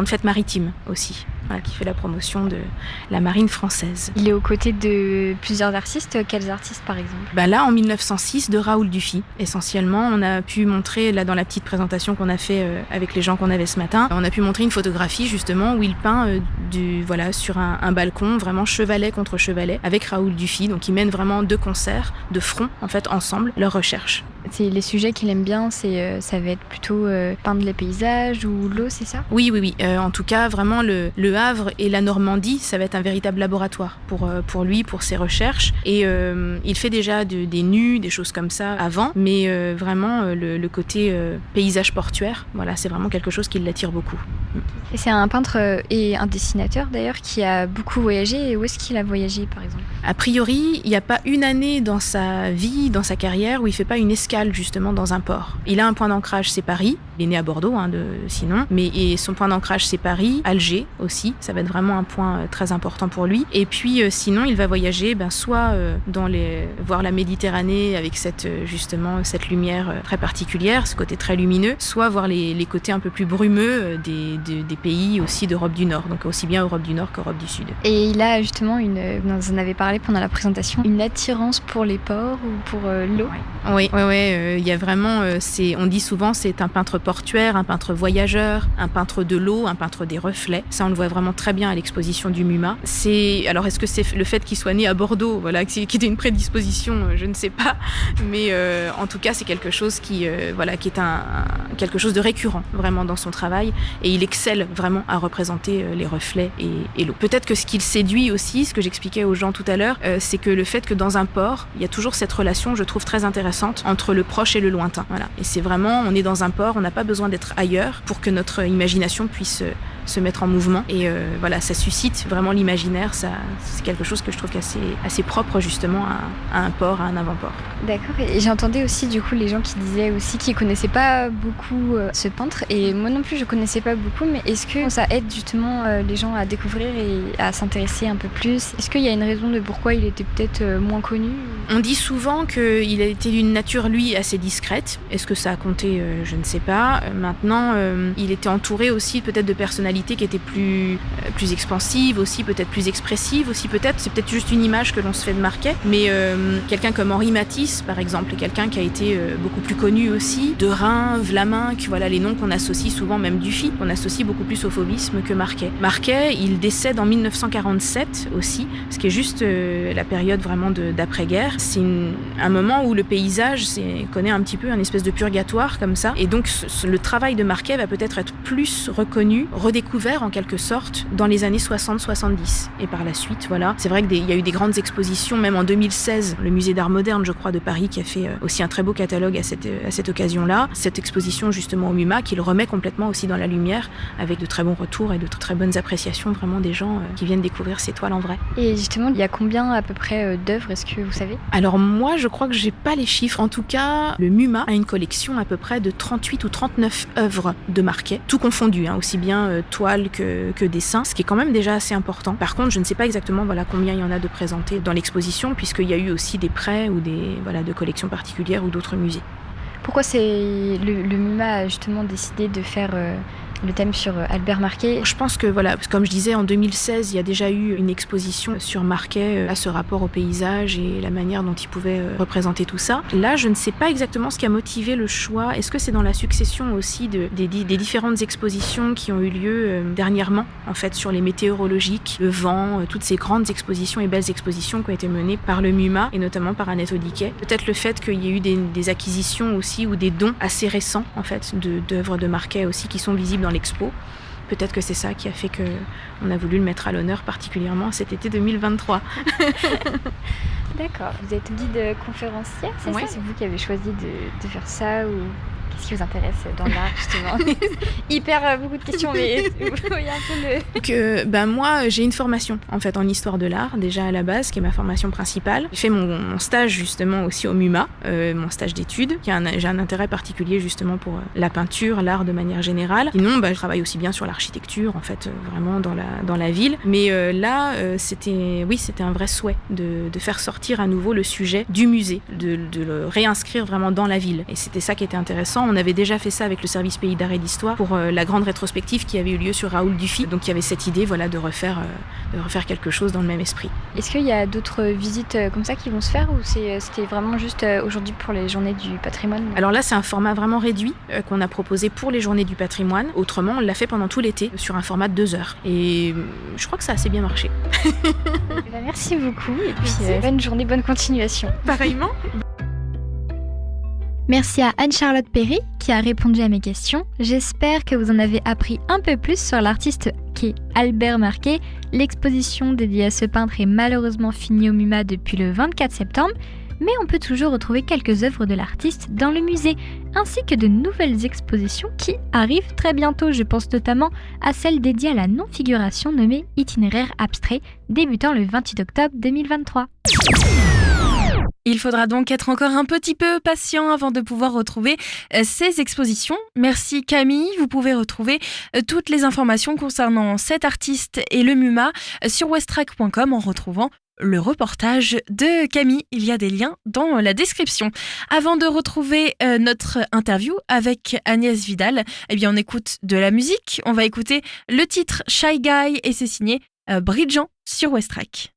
fête maritime aussi. Voilà, qui fait la promotion de la marine française. Il est aux côtés de plusieurs artistes. Quels artistes par exemple ? Là, en 1906, de Raoul Dufy. Essentiellement, on a pu montrer, là dans la petite présentation qu'on a fait avec les gens qu'on avait ce matin, on a pu montrer une photographie justement où il peint sur un balcon, vraiment chevalet contre chevalet, avec Raoul Dufy. Donc ils mènent vraiment 2 concerts de front, en fait, ensemble, leur recherche. C'est les sujets qu'il aime bien, ça va être plutôt peindre les paysages ou l'eau, c'est ça ? Oui. En tout cas, vraiment, le Havre et la Normandie, ça va être un véritable laboratoire pour lui, pour ses recherches. Et il fait déjà des nus, des choses comme ça avant, mais vraiment le côté paysage portuaire, voilà, c'est vraiment quelque chose qui l'attire beaucoup. Et c'est un peintre et un dessinateur d'ailleurs qui a beaucoup voyagé. Et où est-ce qu'il a voyagé par exemple ? A priori, il n'y a pas une année dans sa vie, dans sa carrière, où il ne fait pas une escale justement dans un port. Il a un point d'ancrage, c'est Paris. Il est né à Bordeaux, sinon. Mais son point d'ancrage, c'est Paris. Alger aussi, ça va être vraiment un point très important pour lui. Et puis sinon, il va voyager soit voir la Méditerranée avec cette lumière très particulière, ce côté très lumineux, soit voir les côtés un peu plus brumeux des pays aussi d'Europe du Nord, donc aussi bien Europe du Nord qu'Europe du Sud. Et il a justement vous en avez parlé pendant la présentation, une attirance pour les ports ou pour l'eau. Oui, il y a vraiment, on dit souvent c'est un peintre portuaire, un peintre voyageur, un peintre de l'eau, un peintre des reflets. Ça on le voit vraiment très bien à l'exposition du MUMA. Alors est-ce que c'est le fait qu'il soit né à Bordeaux, voilà, qui était une prédisposition, je ne sais pas, mais en tout cas c'est quelque chose qui est quelque chose de récurrent vraiment dans son travail, et il excelle vraiment à représenter les reflets et l'eau. Peut-être que ce qui le séduit aussi, ce que j'expliquais aux gens tout à l'heure, c'est que le fait que dans un port, il y a toujours cette relation, je trouve très intéressante, entre le proche et le lointain. Voilà. Et c'est vraiment, on est dans un port, on n'a pas besoin d'être ailleurs pour que notre imagination puisse se mettre en mouvement. Et ça suscite vraiment l'imaginaire. C'est quelque chose que je trouve assez propre justement à un port, à un avant-port. D'accord. Et j'entendais aussi du coup les gens qui disaient aussi qu'ils connaissaient pas beaucoup ce peintre. Et moi non plus, je connaissais pas beaucoup. Mais est-ce que ça aide justement les gens à découvrir et à s'intéresser un peu plus ? Est-ce qu'il y a une raison de pourquoi il était peut-être moins connu ? On dit souvent qu'il a été d'une nature, lui, assez discrète. Est-ce que ça a compté ? Je ne sais pas. Maintenant, il était entouré aussi peut-être de personnalités personnalité qui était plus expansive, aussi peut-être plus expressive, aussi c'est peut-être juste une image que l'on se fait de Marquet, mais quelqu'un comme Henri Matisse, par exemple, quelqu'un qui a été beaucoup plus connu aussi, Derain, Vlaminck, voilà les noms qu'on associe souvent, même Dufy, qu'on associe beaucoup plus au fauvisme que Marquet. Marquet, il décède en 1947 aussi, ce qui est juste la période vraiment d'après-guerre. C'est un moment où le paysage connaît un petit peu un espèce de purgatoire comme ça, et donc le travail de Marquet va peut-être être plus reconnu, redécouvert en quelque sorte dans les années 60-70. Et par la suite, voilà, c'est vrai qu'il y a eu des grandes expositions, même en 2016, le musée d'art moderne, je crois, de Paris, qui a fait aussi un très beau catalogue à cette occasion-là. Cette exposition justement au MUMA, qui le remet complètement aussi dans la lumière, avec de très bons retours et de très bonnes appréciations vraiment des gens qui viennent découvrir ces toiles en vrai. Et justement, il y a combien à peu près d'œuvres, est-ce que vous savez ? Alors moi, je crois que j'ai pas les chiffres. En tout cas, le MUMA a une collection à peu près de 38 ou 39 œuvres de Marquet, tout confondu, aussi bien toiles que dessins, ce qui est quand même déjà assez important. Par contre, je ne sais pas exactement combien il y en a de présentés dans l'exposition, puisqu'il y a eu aussi des prêts ou de collections particulières ou d'autres musées. Pourquoi le MUMA a justement décidé de faire le thème sur Albert Marquet? Je pense que comme je disais, en 2016, il y a déjà eu une exposition sur Marquet, à ce rapport au paysage et la manière dont il pouvait représenter tout ça. Là, je ne sais pas exactement ce qui a motivé le choix. Est-ce que c'est dans la succession aussi des différentes expositions qui ont eu lieu dernièrement, en fait, sur les météorologiques, le vent, toutes ces grandes expositions et belles expositions qui ont été menées par le MUMA et notamment par Annette Odiquet. Peut-être le fait qu'il y ait eu des acquisitions aussi ou des dons assez récents, en fait, d'œuvres de Marquet aussi qui sont visibles dans l'expo. Peut-être que c'est ça qui a fait qu'on a voulu le mettre à l'honneur particulièrement cet été 2023. D'accord. Vous êtes guide conférencière, c'est ça ? C'est vous qui avez choisi de faire ça ou qu'est-ce qui vous intéresse dans l'art justement ? Hyper beaucoup de questions, mais vous voyez un peu moi, j'ai une formation en fait en histoire de l'art déjà à la base, qui est ma formation principale. J'ai fait mon stage justement aussi au MUMA, mon stage d'études. J'ai un intérêt particulier justement pour la peinture, l'art de manière générale. Sinon, je travaille aussi bien sur l'architecture en fait, vraiment dans la ville. Mais là, c'était un vrai souhait de faire sortir à nouveau le sujet du musée, de le réinscrire vraiment dans la ville. Et c'était ça qui était intéressant. On avait déjà fait ça avec le service Pays d'Art et d'Histoire pour la grande rétrospective qui avait eu lieu sur Raoul Dufy. Donc il y avait cette idée de refaire quelque chose dans le même esprit. Est-ce qu'il y a d'autres visites comme ça qui vont se faire ou c'était vraiment juste aujourd'hui pour les journées du patrimoine ? Alors là, c'est un format vraiment réduit qu'on a proposé pour les journées du patrimoine. Autrement, on l'a fait pendant tout l'été sur un format de 2 heures. Et je crois que ça a assez bien marché. Merci beaucoup et puis bonne journée, bonne continuation. Pareillement. Merci à Anne-Charlotte Perry qui a répondu à mes questions. J'espère que vous en avez appris un peu plus sur l'artiste qui est Albert Marquet. L'exposition dédiée à ce peintre est malheureusement finie au MUMA depuis le 24 septembre, mais on peut toujours retrouver quelques œuvres de l'artiste dans le musée, ainsi que de nouvelles expositions qui arrivent très bientôt. Je pense notamment à celle dédiée à la non-figuration nommée Itinéraire abstrait, débutant le 28 octobre 2023. Il faudra donc être encore un petit peu patient avant de pouvoir retrouver ces expositions. Merci Camille, vous pouvez retrouver toutes les informations concernant cet artiste et le MUMA sur westrack.com en retrouvant le reportage de Camille. Il y a des liens dans la description. Avant de retrouver notre interview avec Agnès Vidal, on écoute de la musique. On va écouter le titre Shy Guy et c'est signé Bridgean sur Westrack.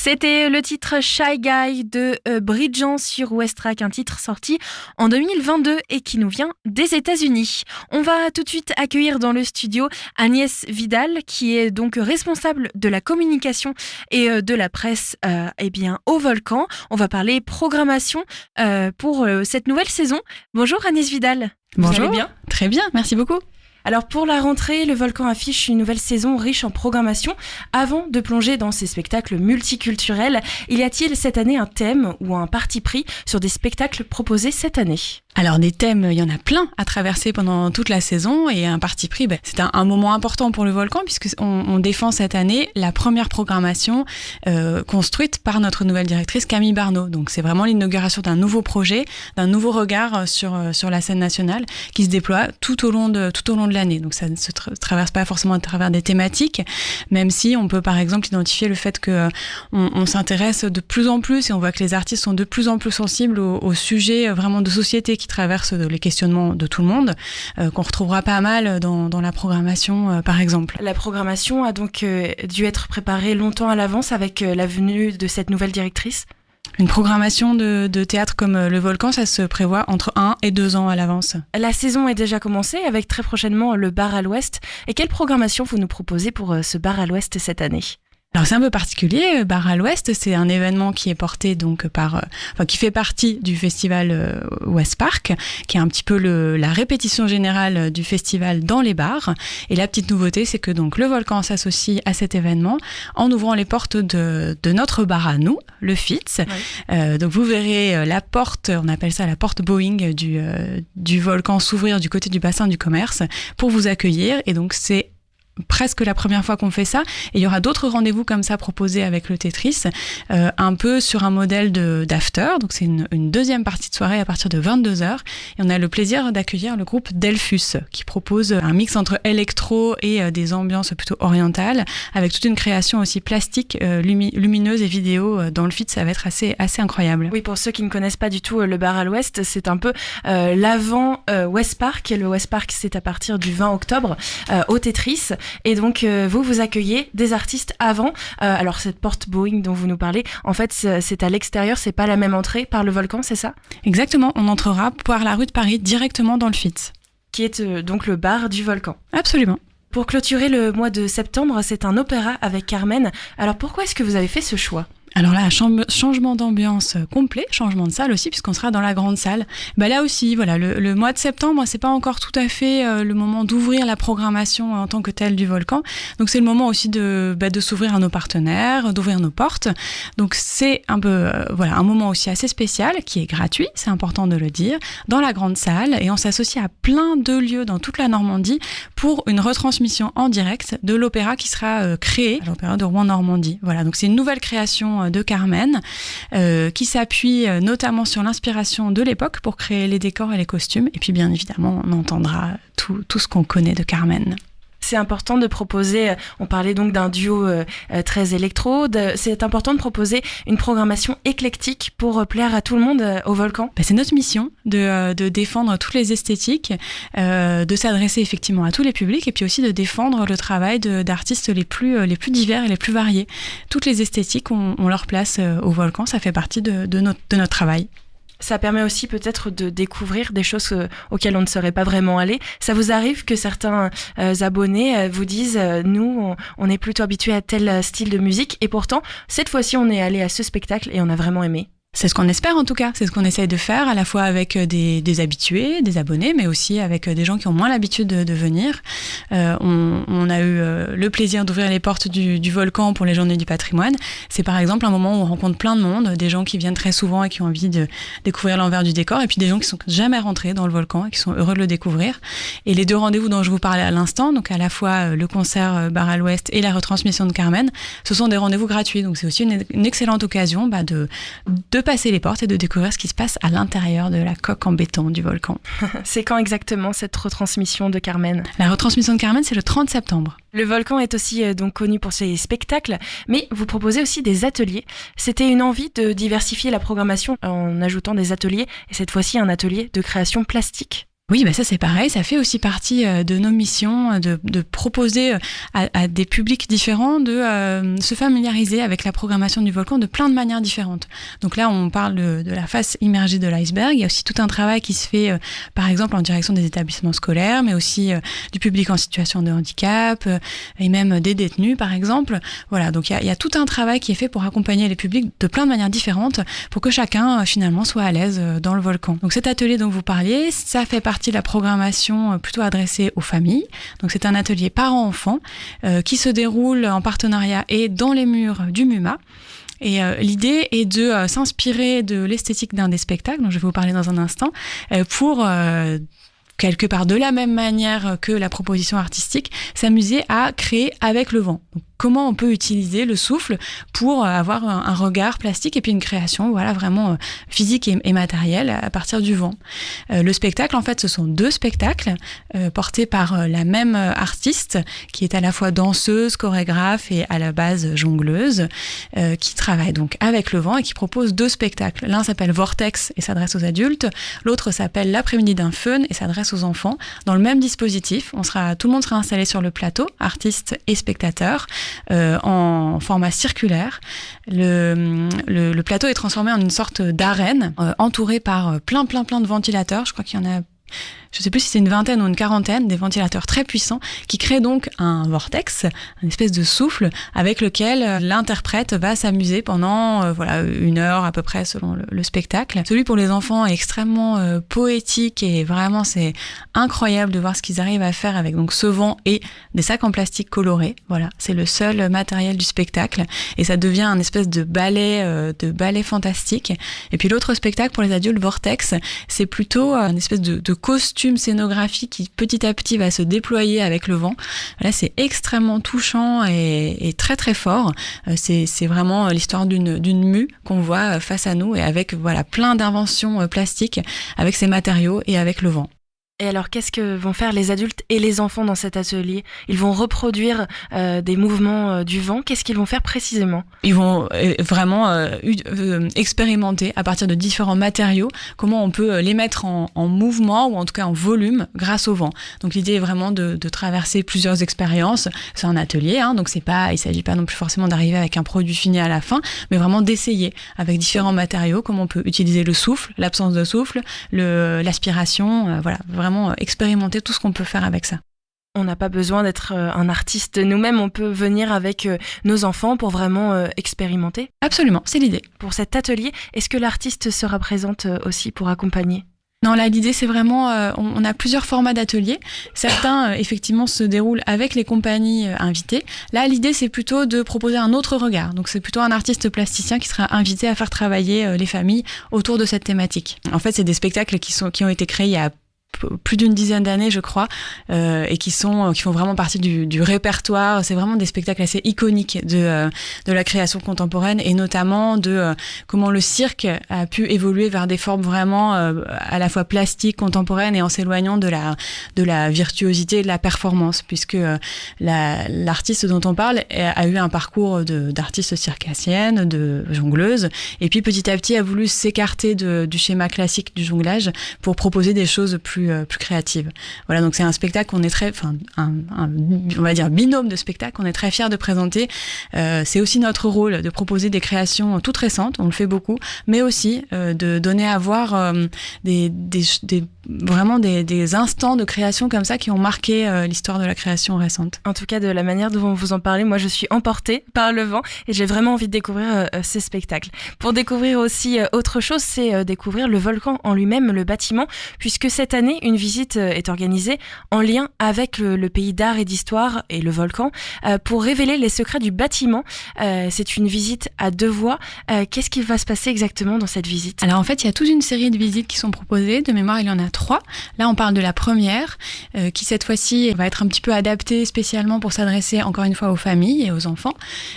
C'était le titre Shy Guy de Bridgen sur Westrack, un titre sorti en 2022 et qui nous vient des États-Unis. On va tout de suite accueillir dans le studio Agnès Vidal, qui est donc responsable de la communication et de la presse au Volcan. On va parler programmation pour cette nouvelle saison. Bonjour Agnès Vidal. Bonjour. Vous allez bien ? Très bien, merci beaucoup. Alors pour la rentrée, le Volcan affiche une nouvelle saison riche en programmation. Avant de plonger dans ces spectacles multiculturels, y a-t-il cette année un thème ou un parti pris sur des spectacles proposés cette année ? Alors des thèmes, il y en a plein à traverser pendant toute la saison et un parti pris, c'est un moment important pour le Volcan puisque on défend cette année la première programmation construite par notre nouvelle directrice Camille Barneau. Donc c'est vraiment l'inauguration d'un nouveau projet, d'un nouveau regard sur la scène nationale qui se déploie tout au long de l'année. Donc ça ne se traverse pas forcément à travers des thématiques, même si on peut par exemple identifier le fait que on s'intéresse de plus en plus et on voit que les artistes sont de plus en plus sensibles aux sujets vraiment de société qui traversent les questionnements de tout le monde, qu'on retrouvera pas mal dans la programmation par exemple. La programmation a donc dû être préparée longtemps à l'avance avec la venue de cette nouvelle directrice ? Une programmation de théâtre comme le Volcan, ça se prévoit entre 1 et 2 ans à l'avance. La saison est déjà commencée avec très prochainement le Bar à l'Ouest. Et quelle programmation vous nous proposez pour ce Bar à l'Ouest cette année ? Alors c'est un peu particulier, Bar à l'Ouest, c'est un événement qui est porté donc qui fait partie du festival West Park, qui est un petit peu la répétition générale du festival dans les bars. Et la petite nouveauté, c'est que donc le Volcan s'associe à cet événement en ouvrant les portes de notre bar à nous, le Fitz. Oui. Donc vous verrez la porte, on appelle ça la porte Boeing du Volcan s'ouvrir du côté du bassin du commerce pour vous accueillir. Et donc c'est presque la première fois qu'on fait ça, et il y aura d'autres rendez-vous comme ça proposés avec le Tetris, un peu sur un modèle d'after, donc c'est une deuxième partie de soirée à partir de 22h, et on a le plaisir d'accueillir le groupe Delphus, qui propose un mix entre électro et des ambiances plutôt orientales, avec toute une création aussi plastique, lumineuse et vidéo dans le feed, ça va être assez incroyable. Oui, pour ceux qui ne connaissent pas du tout le Bar à l'Ouest, c'est un peu l'avant West Park, et le West Park c'est à partir du 20 octobre au Tetris. Et donc, vous accueillez des artistes avant. Alors, cette porte Boeing dont vous nous parlez, en fait, c'est à l'extérieur, c'est pas la même entrée par le Volcan, c'est ça ? Exactement, on entrera par la rue de Paris directement dans le Fitz. Qui est donc le bar du Volcan. Absolument. Pour clôturer le mois de septembre, c'est un opéra avec Carmen. Alors, pourquoi est-ce que vous avez fait ce choix ? Alors là, changement d'ambiance complet, changement de salle aussi, puisqu'on sera dans la grande salle. Là aussi, voilà, le mois de septembre, c'est pas encore tout à fait le moment d'ouvrir la programmation en tant que telle du Volcan. Donc c'est le moment aussi de s'ouvrir à nos partenaires, d'ouvrir nos portes. Donc c'est un peu, un moment aussi assez spécial, qui est gratuit, c'est important de le dire, dans la grande salle. Et on s'associe à plein de lieux dans toute la Normandie pour une retransmission en direct de l'opéra qui sera créé à l'Opéra de Rouen-Normandie. Voilà, donc c'est une nouvelle création de Carmen, qui s'appuie notamment sur l'inspiration de l'époque pour créer les décors et les costumes. Et puis bien évidemment, on entendra tout ce qu'on connaît de Carmen. C'est important de proposer, on parlait donc d'un duo très électro, c'est important de proposer une programmation éclectique pour plaire à tout le monde au Volcan. C'est notre mission de défendre toutes les esthétiques, de s'adresser effectivement à tous les publics et puis aussi de défendre le travail d'artistes les plus divers et les plus variés. Toutes les esthétiques ont leur place au Volcan, ça fait partie de notre travail. Ça permet aussi peut-être de découvrir des choses auxquelles on ne serait pas vraiment allé. Ça vous arrive que certains abonnés vous disent nous, on est plutôt habitués à tel style de musique et pourtant, cette fois-ci, on est allé à ce spectacle et on a vraiment aimé. C'est ce qu'on espère en tout cas, c'est ce qu'on essaye de faire à la fois avec des habitués, des abonnés, mais aussi avec des gens qui ont moins l'habitude de venir. On a eu le plaisir d'ouvrir les portes du Volcan pour les Journées du patrimoine. C'est par exemple un moment où on rencontre plein de monde, des gens qui viennent très souvent et qui ont envie de découvrir l'envers du décor, et puis des gens qui sont jamais rentrés dans le Volcan et qui sont heureux de le découvrir. Et les deux rendez-vous dont je vous parlais à l'instant, donc à la fois le concert Bar à l'Ouest et la retransmission de Carmen, ce sont des rendez-vous gratuits. Donc c'est aussi une excellente occasion de passer les portes et de découvrir ce qui se passe à l'intérieur de la coque en béton du Volcan. C'est quand exactement cette retransmission de Carmen ? La retransmission de Carmen, c'est le 30 septembre. Le Volcan est aussi donc connu pour ses spectacles, mais vous proposez aussi des ateliers. C'était une envie de diversifier la programmation en ajoutant des ateliers, et cette fois-ci un atelier de création plastique. Oui, ça c'est pareil, ça fait aussi partie de nos missions de proposer à des publics différents de se familiariser avec la programmation du volcan de plein de manières différentes. Donc là, on parle de la face immergée de l'iceberg. Il y a aussi tout un travail qui se fait, par exemple, en direction des établissements scolaires, mais aussi du public en situation de handicap et même des détenus, par exemple. Voilà, donc il y a tout un travail qui est fait pour accompagner les publics de plein de manières différentes pour que chacun, finalement, soit à l'aise dans le volcan. Donc cet atelier dont vous parliez, ça fait partie de la programmation plutôt adressée aux familles. Donc c'est un atelier parents-enfants qui se déroule en partenariat et dans les murs du MUMA. Et l'idée est de s'inspirer de l'esthétique d'un des spectacles dont je vais vous parler dans un instant pour quelque part de la même manière que la proposition artistique, s'amuser à créer avec le vent. Donc, comment on peut utiliser le souffle pour avoir un regard plastique et puis une création vraiment physique et matérielle à partir du vent. Le spectacle, en fait, ce sont 2 spectacles portés par la même artiste qui est à la fois danseuse, chorégraphe et à la base jongleuse, qui travaille donc avec le vent et qui propose 2 spectacles. L'un s'appelle Vortex et s'adresse aux adultes, l'autre s'appelle L'après-midi d'un fun et s'adresse aux enfants. Dans le même dispositif, tout le monde sera installé sur le plateau, artistes et spectateurs, en format circulaire. Le plateau est transformé en une sorte d'arène entourée par plein de ventilateurs. Je crois qu'il y en a, je ne sais plus si c'est une vingtaine ou une quarantaine, des ventilateurs très puissants qui créent donc un vortex, une espèce de souffle avec lequel l'interprète va s'amuser pendant 1 heure à peu près selon le spectacle. Celui pour les enfants est extrêmement poétique et vraiment c'est incroyable de voir ce qu'ils arrivent à faire avec donc ce vent et des sacs en plastique colorés. Voilà, c'est le seul matériel du spectacle et ça devient un espèce de ballet fantastique. Et puis l'autre spectacle pour les adultes, Vortex, c'est plutôt une espèce de costume scénographie qui petit à petit va se déployer avec le vent. Là, c'est extrêmement touchant et très très fort. C'est vraiment l'histoire d'une mue qu'on voit face à nous et avec plein d'inventions plastiques avec ces matériaux et avec le vent. Et alors, qu'est-ce que vont faire les adultes et les enfants dans cet atelier ? Ils vont reproduire des mouvements du vent. Qu'est-ce qu'ils vont faire précisément ? Ils vont vraiment expérimenter à partir de différents matériaux comment on peut les mettre en mouvement ou en tout cas en volume grâce au vent. Donc l'idée est vraiment de traverser plusieurs expériences. C'est un atelier, donc il ne s'agit pas non plus forcément d'arriver avec un produit fini à la fin, mais vraiment d'essayer avec différents matériaux comment on peut utiliser le souffle, l'absence de souffle, l'aspiration, vraiment expérimenter tout ce qu'on peut faire avec ça. On n'a pas besoin d'être un artiste nous-mêmes, on peut venir avec nos enfants pour vraiment expérimenter. Absolument, c'est l'idée. Pour cet atelier, est-ce que l'artiste sera présente aussi pour accompagner ? Non, là, l'idée, c'est vraiment, on a plusieurs formats d'ateliers. Certains, effectivement, se déroulent avec les compagnies invitées. Là, l'idée, c'est plutôt de proposer un autre regard. Donc, c'est plutôt un artiste plasticien qui sera invité à faire travailler les familles autour de cette thématique. En fait, c'est des spectacles qui ont été créés il y a plus d'une dizaine d'années, je crois, et qui font vraiment partie du répertoire. C'est vraiment des spectacles assez iconiques de la création contemporaine et notamment de comment le cirque a pu évoluer vers des formes vraiment à la fois plastiques, contemporaines et en s'éloignant de la virtuosité et de la performance, puisque l'artiste dont on parle a eu un parcours d'artiste circassienne, de jongleuse, et puis petit à petit a voulu s'écarter du schéma classique du jonglage pour proposer des choses plus créatives. Voilà, donc c'est un spectacle qu'on est on va dire binôme de spectacles qu'on est très fiers de présenter. C'est aussi notre rôle de proposer des créations toutes récentes, on le fait beaucoup, mais aussi de donner à voir vraiment des instants de création comme ça qui ont marqué l'histoire de la création récente. En tout cas, de la manière dont vous en parlez, moi je suis emportée par le vent et j'ai vraiment envie de découvrir ces spectacles. Pour découvrir aussi autre chose, c'est découvrir le volcan en lui-même, le bâtiment, puisque cette année, une visite est organisée en lien avec le pays d'art et d'histoire et le volcan pour révéler les secrets du bâtiment. C'est une visite à 2 voies. Qu'est-ce qui va se passer exactement dans cette visite ? Alors en fait, il y a toute une série de visites qui sont proposées. De mémoire, il y en a 3. Là, on parle de la première, qui cette fois-ci va être un petit peu adaptée spécialement pour s'adresser encore une fois aux familles et aux enfants.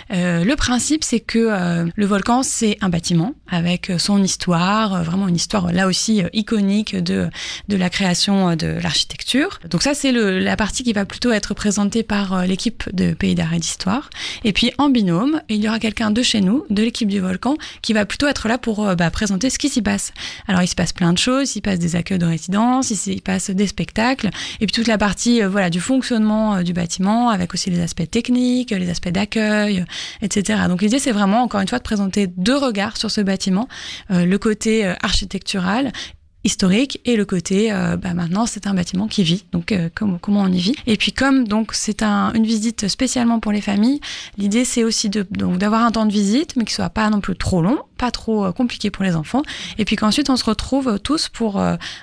Le principe, c'est que le volcan, c'est un bâtiment avec son histoire, vraiment une histoire là aussi iconique de la création création de l'architecture. Donc ça, c'est la partie qui va plutôt être présentée par l'équipe de Pays d'Art et d'Histoire. Et puis en binôme, il y aura quelqu'un de chez nous, de l'équipe du Volcan, qui va plutôt être là pour présenter ce qui s'y passe. Alors il se passe plein de choses, il passe des accueils de résidence, il passe des spectacles, et puis toute la partie du fonctionnement du bâtiment, avec aussi les aspects techniques, les aspects d'accueil, etc. Donc l'idée, c'est vraiment, encore une fois, de présenter deux regards sur ce bâtiment, le côté architectural, historique, et le côté maintenant c'est un bâtiment qui vit, donc comment on y vit. Et puis comme donc c'est une visite spécialement pour les familles, l'idée c'est aussi d'avoir un temps de visite mais qui soit pas non plus trop long, pas trop compliqué pour les enfants, et puis qu'ensuite on se retrouve tous pour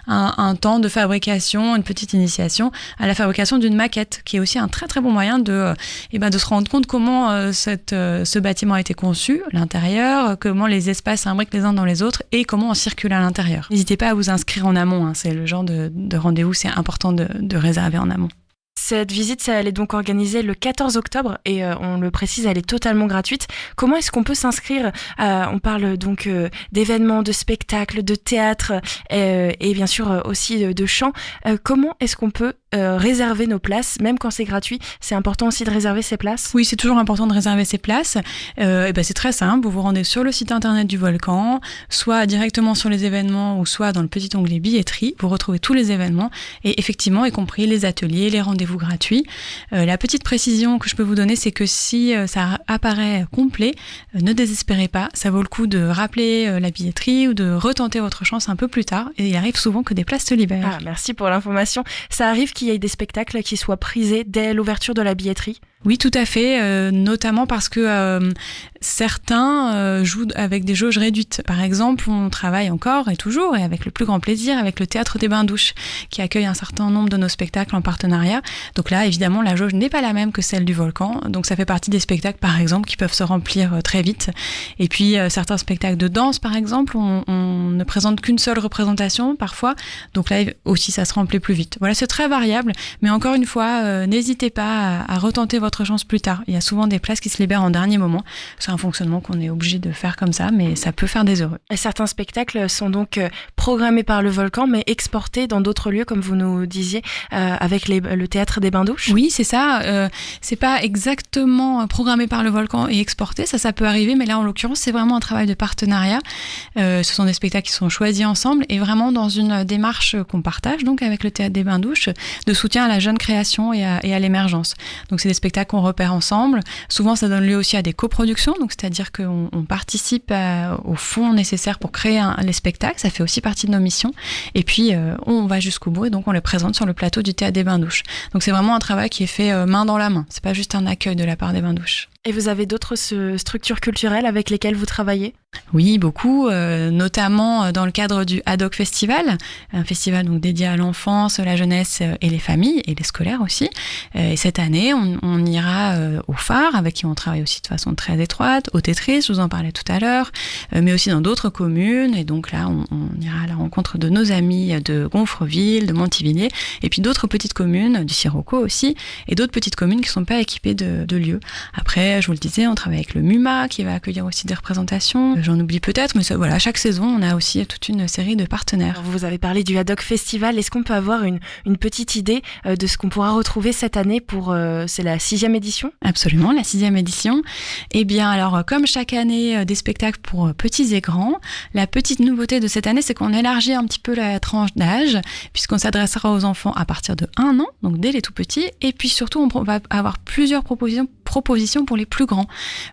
un temps de fabrication, une petite initiation à la fabrication d'une maquette, qui est aussi un très très bon moyen de se rendre compte comment ce bâtiment a été conçu, l'intérieur, comment les espaces s'imbriquent les uns dans les autres et comment on circule à l'intérieur. N'hésitez pas à vous inscrire en amont, hein, c'est le genre de rendez-vous, c'est important de réserver en amont. Cette visite, elle est donc organisée le 14 octobre et on le précise, elle est totalement gratuite. Comment est-ce qu'on peut s'inscrire ? On parle donc d'événements, de spectacles, de théâtre et bien sûr aussi de chant. Comment est-ce qu'on peut réserver nos places, même quand c'est gratuit? C'est important aussi de réserver ses places? Oui, c'est toujours important de réserver ses places. C'est très simple, vous vous rendez sur le site internet du Volcan, soit directement sur les événements ou soit dans le petit onglet billetterie. Vous retrouvez tous les événements et effectivement, y compris les ateliers, les rendez-vous gratuits. La petite précision que je peux vous donner, c'est que si ça apparaît complet, ne désespérez pas, ça vaut le coup de rappeler la billetterie ou de retenter votre chance un peu plus tard, et il arrive souvent que des places se libèrent. Merci pour l'information. Ça arrive qu'il y ait des spectacles qui soient prisés dès l'ouverture de la billetterie? Oui, tout à fait, notamment parce que certains jouent avec des jauges réduites. Par exemple, on travaille encore et toujours, et avec le plus grand plaisir, avec le Théâtre des Bains-Douches, qui accueille un certain nombre de nos spectacles en partenariat. Donc là, évidemment, la jauge n'est pas la même que celle du Volcan. Donc ça fait partie des spectacles, par exemple, qui peuvent se remplir très vite. Et puis, certains spectacles de danse, par exemple, on ne présente qu'une seule représentation, parfois. Donc là, aussi, ça se remplit plus vite. Voilà, c'est très variable. Mais encore une fois, n'hésitez pas à retenter votre chance plus tard. Il y a souvent des places qui se libèrent en dernier moment. C'est un fonctionnement qu'on est obligé de faire comme ça, mais ça peut faire des heureux. Et certains spectacles sont donc programmés par le Volcan, mais exportés dans d'autres lieux, comme vous nous disiez, avec le Théâtre des Bains-Douches? Oui, c'est ça. C'est pas exactement programmé par le Volcan et exporté, ça peut arriver, mais là, en l'occurrence, c'est vraiment un travail de partenariat. Ce sont des spectacles qui sont choisis ensemble et vraiment dans une démarche qu'on partage, donc avec le Théâtre des Bains-Douches, de soutien à la jeune création et à l'émergence. Donc, c'est des spectacles qu'on repère ensemble. Souvent, ça donne lieu aussi à des coproductions, donc c'est-à-dire qu'on participe aux fonds nécessaires pour créer les spectacles. Ça fait aussi partie de nos missions. Et puis, on va jusqu'au bout et donc on les présente sur le plateau du Théâtre des Bains-Douches. Donc, c'est vraiment un travail qui est fait main dans la main. C'est pas juste un accueil de la part des Bains-Douches. Et vous avez d'autres structures culturelles avec lesquelles vous travaillez? Oui, beaucoup, notamment dans le cadre du Haddock Festival, un festival donc dédié à l'enfance, la jeunesse et les familles, et les scolaires aussi. Et cette année, on ira au Phare, avec qui on travaille aussi de façon très étroite, au Tetris, je vous en parlais tout à l'heure, mais aussi dans d'autres communes. Et donc là, on ira à la rencontre de nos amis de Gonfreville, de Montivilliers, et puis d'autres petites communes, du Sirocco aussi, et d'autres petites communes qui ne sont pas équipées de lieux. Après, je vous le disais, on travaille avec le MUMA, qui va accueillir aussi des représentations. J'en oublie peut-être, mais voilà, chaque saison, on a aussi toute une série de partenaires. Alors, vous avez parlé du Haddock Festival. Est-ce qu'on peut avoir une petite idée de ce qu'on pourra retrouver cette année pour c'est la 6e édition? Absolument, la 6e édition. Eh bien, alors, comme chaque année, des spectacles pour petits et grands. La petite nouveauté de cette année, c'est qu'on élargit un petit peu la tranche d'âge, puisqu'on s'adressera aux enfants à partir de 1 an, donc dès les tout petits. Et puis surtout, on va avoir plusieurs propositions pour les plus grands,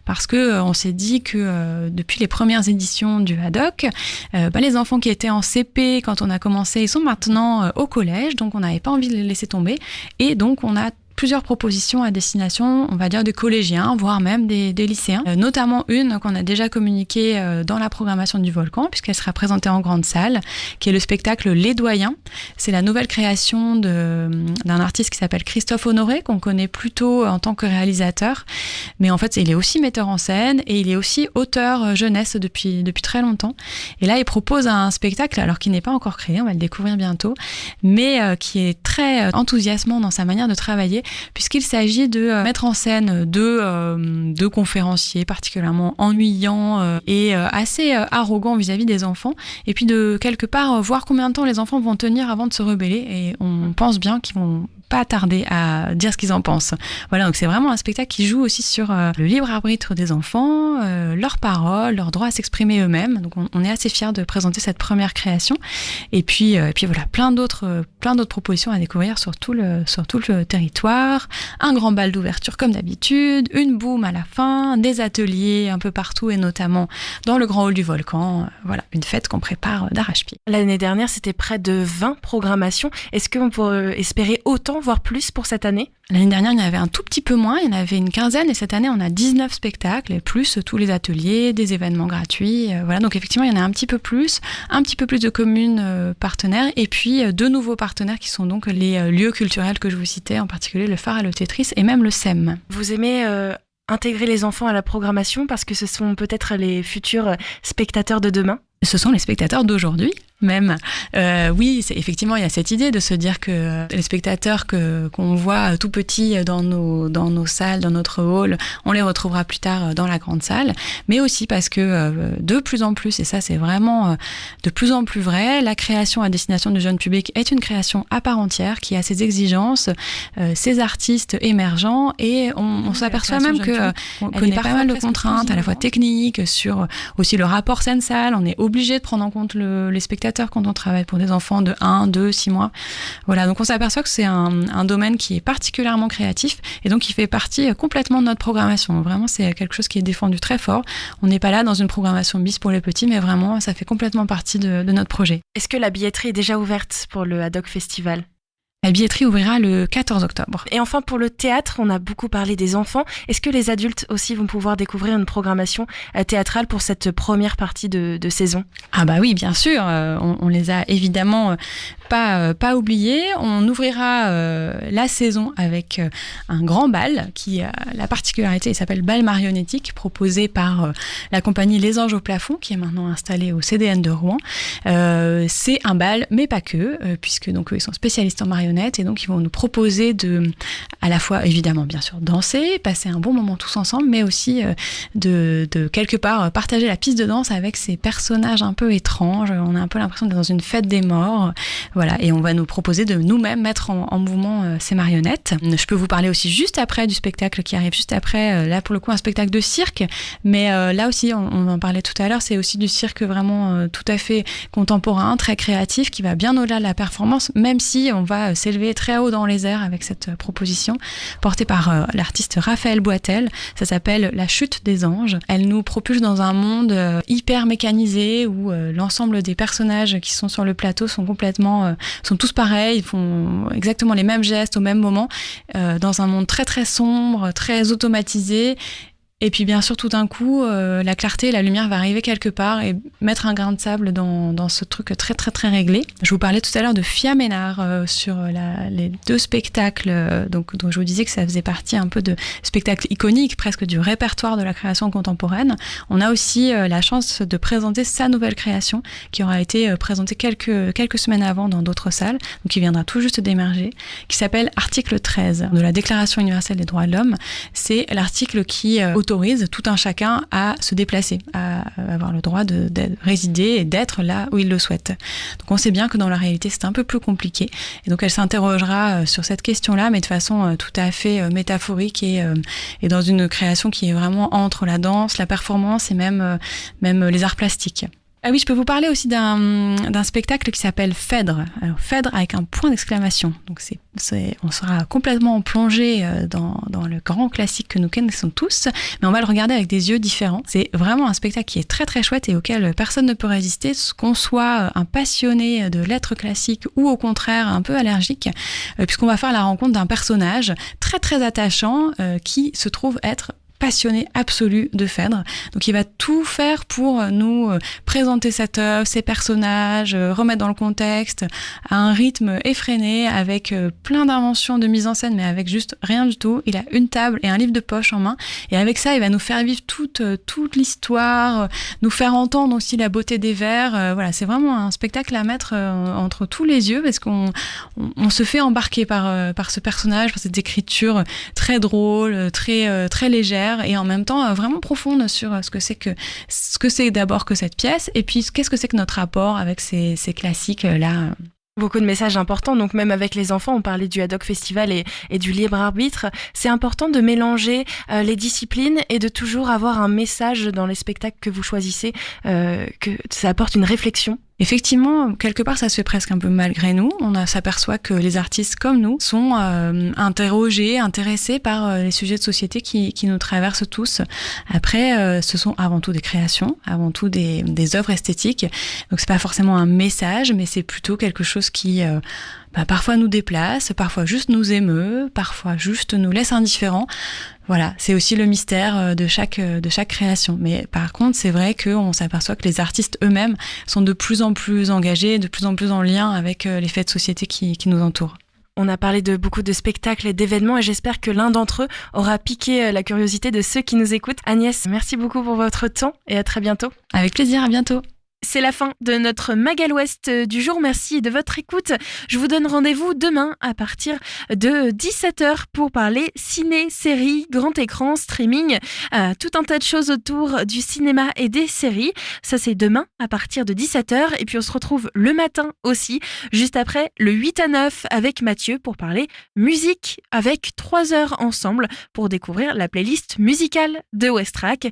parce que on s'est dit que depuis les premières éditions du Haddock, les enfants qui étaient en CP quand on a commencé, ils sont maintenant au collège, donc on n'avait pas envie de les laisser tomber, et donc on a plusieurs propositions à destination, on va dire des collégiens, voire même des lycéens, notamment une qu'on a déjà communiquée dans la programmation du Volcan, puisqu'elle sera présentée en grande salle, qui est le spectacle Les Doyens. C'est la nouvelle création d'un artiste qui s'appelle Christophe Honoré, qu'on connaît plutôt en tant que réalisateur, mais en fait il est aussi metteur en scène et il est aussi auteur jeunesse depuis très longtemps. Et là il propose un spectacle, alors qui n'est pas encore créé, on va le découvrir bientôt, mais qui est très enthousiasmant dans sa manière de travailler, puisqu'il s'agit de mettre en scène deux conférenciers particulièrement ennuyants et assez arrogants vis-à-vis des enfants, et puis de quelque part voir combien de temps les enfants vont tenir avant de se rebeller, et on pense bien qu'ils vont pas tarder à dire ce qu'ils en pensent. Voilà, donc c'est vraiment un spectacle qui joue aussi sur le libre arbitre des enfants, leurs paroles, leur droit à s'exprimer eux-mêmes. Donc on est assez fiers de présenter cette première création. Et puis voilà, plein d'autres propositions à découvrir sur tout le territoire. Un grand bal d'ouverture comme d'habitude, une boum à la fin, des ateliers un peu partout et notamment dans le grand hall du Volcan. Voilà, une fête qu'on prépare d'arrache-pied. L'année dernière, c'était près de 20 programmations. Est-ce qu'on peut espérer autant, voire plus pour cette année ? L'année dernière, il y en avait un tout petit peu moins, il y en avait une quinzaine, et cette année, on a 19 spectacles, et plus tous les ateliers, des événements gratuits. Voilà, donc effectivement, il y en a un petit peu plus de communes partenaires, et puis 2 nouveaux partenaires qui sont donc les lieux culturels que je vous citais, en particulier le Phare et le Tetris, et même le SEM. Vous aimez intégrer les enfants à la programmation parce que ce sont peut-être les futurs spectateurs de demain ? Ce sont les spectateurs d'aujourd'hui, même. Oui, effectivement, il y a cette idée de se dire que les spectateurs qu'on voit tout petits dans nos salles, dans notre hall, on les retrouvera plus tard dans la grande salle. Mais aussi parce que de plus en plus, et ça c'est vraiment de plus en plus vrai, la création à destination du jeune public est une création à part entière qui a ses exigences, ses artistes émergents, et on s'aperçoit même qu'on connaît pas mal de contraintes, à la fois techniques, sur aussi le rapport scène-salle. On est obligé de prendre en compte les spectateurs quand on travaille pour des enfants de 1, 2, 6 mois. Voilà, donc on s'aperçoit que c'est un domaine qui est particulièrement créatif et donc qui fait partie complètement de notre programmation. Vraiment, c'est quelque chose qui est défendu très fort. On n'est pas là dans une programmation bis pour les petits, mais vraiment, ça fait complètement partie de notre projet. Est-ce que la billetterie est déjà ouverte pour le Haddock Festival ? La billetterie ouvrira le 14 octobre. Et enfin, pour le théâtre, on a beaucoup parlé des enfants. Est-ce que les adultes aussi vont pouvoir découvrir une programmation théâtrale pour cette première partie de saison ? Ah bah oui, bien sûr. On les a évidemment pas oubliés. On ouvrira la saison avec un grand bal qui a la particularité, il s'appelle Bal marionnettique, proposé par la compagnie Les Anges au plafond, qui est maintenant installée au CDN de Rouen. C'est un bal, mais pas que, puisque donc ils sont spécialistes en marionnettes, et donc ils vont nous proposer à la fois évidemment bien sûr danser, passer un bon moment tous ensemble, mais aussi de quelque part partager la piste de danse avec ces personnages un peu étranges. On a un peu l'impression d'être dans une fête des morts, voilà, et on va nous proposer de nous-mêmes mettre en mouvement ces marionnettes. Je peux vous parler aussi juste après du spectacle qui arrive juste après, là pour le coup un spectacle de cirque, mais là aussi on en parlait tout à l'heure, c'est aussi du cirque vraiment tout à fait contemporain, très créatif, qui va bien au-delà de la performance, même si on va s'élever très haut dans les airs avec cette proposition portée par l'artiste Raphaël Boitel. Ça s'appelle La Chute des Anges. Elle nous propulse dans un monde hyper mécanisé où l'ensemble des personnages qui sont sur le plateau sont tous pareils, ils font exactement les mêmes gestes au même moment, dans un monde très très sombre, très automatisé. Et puis bien sûr, tout d'un coup, la clarté et la lumière va arriver quelque part et mettre un grain de sable dans ce truc très très très réglé. Je vous parlais tout à l'heure de Fia Ménard sur les 2 spectacles, dont je vous disais que ça faisait partie un peu de spectacles iconiques, presque du répertoire de la création contemporaine. On a aussi la chance de présenter sa nouvelle création, qui aura été présentée quelques semaines avant dans d'autres salles, donc qui viendra tout juste d'émerger, qui s'appelle Article 13 de la Déclaration universelle des droits de l'homme. C'est l'article qui autorise tout un chacun à se déplacer, à avoir le droit de résider et d'être là où il le souhaite. Donc on sait bien que dans la réalité c'est un peu plus compliqué, et donc elle s'interrogera sur cette question-là, mais de façon tout à fait métaphorique et dans une création qui est vraiment entre la danse, la performance et même les arts plastiques. Ah oui, je peux vous parler aussi d'un spectacle qui s'appelle Phèdre. Alors, Phèdre avec un point d'exclamation. Donc on sera complètement plongé dans le grand classique que nous connaissons tous, mais on va le regarder avec des yeux différents. C'est vraiment un spectacle qui est très très chouette et auquel personne ne peut résister, qu'on soit un passionné de lettres classiques ou au contraire un peu allergique, puisqu'on va faire la rencontre d'un personnage très très attachant qui se trouve être passionné absolu de Phèdre. Donc il va tout faire pour nous présenter cette œuvre, ses personnages, remettre dans le contexte, à un rythme effréné, avec plein d'inventions de mise en scène, mais avec juste rien du tout. Il a une table et un livre de poche en main, et avec ça, il va nous faire vivre toute l'histoire, nous faire entendre aussi la beauté des vers. Voilà, c'est vraiment un spectacle à mettre entre tous les yeux, parce qu'on se fait embarquer par ce personnage, par cette écriture très drôle, très légère, et en même temps vraiment profonde sur ce que c'est d'abord que cette pièce, et puis qu'est-ce que c'est que notre rapport avec ces classiques là. Beaucoup de messages importants, donc même avec les enfants, on parlait du Haddock Festival et du libre arbitre. C'est important de mélanger les disciplines et de toujours avoir un message dans les spectacles que vous choisissez, que ça apporte une réflexion. Effectivement, quelque part, ça se fait presque un peu malgré nous. On s'aperçoit que les artistes comme nous sont interrogés, intéressés par les sujets de société qui nous traversent tous. Après, ce sont avant tout des créations, avant tout des œuvres esthétiques. Donc c'est pas forcément un message, mais c'est plutôt quelque chose qui parfois nous déplace, parfois juste nous émeut, parfois juste nous laisse indifférents. Voilà, c'est aussi le mystère de chaque création. Mais par contre, c'est vrai qu'on s'aperçoit que les artistes eux-mêmes sont de plus en plus engagés, de plus en plus en lien avec les faits de société qui nous entourent. On a parlé de beaucoup de spectacles et d'événements, et j'espère que l'un d'entre eux aura piqué la curiosité de ceux qui nous écoutent. Agnès, merci beaucoup pour votre temps et à très bientôt. Avec plaisir, à bientôt. C'est la fin de notre Magal Ouest du jour. Merci de votre écoute. Je vous donne rendez-vous demain à partir de 17h pour parler ciné, séries, grand écran, streaming, tout un tas de choses autour du cinéma et des séries. Ça, c'est demain à partir de 17h. Et puis, on se retrouve le matin aussi, juste après le 8 à 9 avec Mathieu pour parler musique, avec 3 heures ensemble pour découvrir la playlist musicale de Westrack.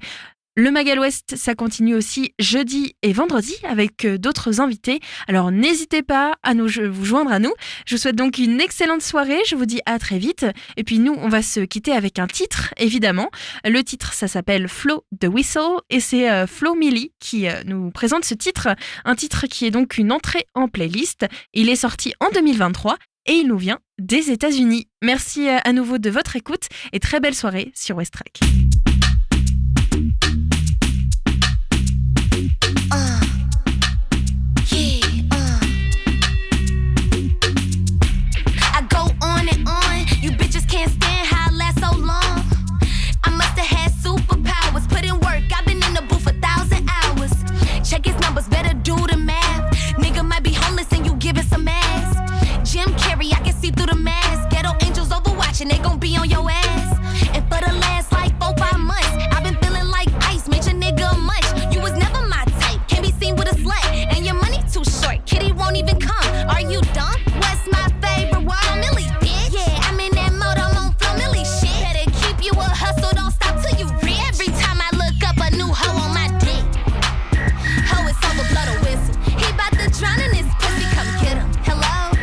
Le Magal Ouest, ça continue aussi jeudi et vendredi avec d'autres invités. Alors n'hésitez pas à vous joindre à nous. Je vous souhaite donc une excellente soirée. Je vous dis à très vite. Et puis nous, on va se quitter avec un titre, évidemment. Le titre, ça s'appelle Flow the Whistle. Et c'est Flo Milli qui nous présente ce titre. Un titre qui est donc une entrée en playlist. Il est sorti en 2023 et il nous vient des États-Unis. Merci à nouveau de votre écoute et très belle soirée sur Westrack. They gon' be on your ass. And for the last like 4-5 months, I've been feeling like ice, made your nigga much. You was never my type, can't be seen with a slut. And your money too short, kitty won't even come. Are you dumb? What's my favorite word? Flo Milli, bitch. Yeah, I'm in that mode, I'm on Flo Milli shit. Better keep you a hustle, don't stop till you rich. Every time I look up, a new hoe on my dick. Ho, it's over, blow the whistle. He bout to drown in this pussy, come get him. Hello?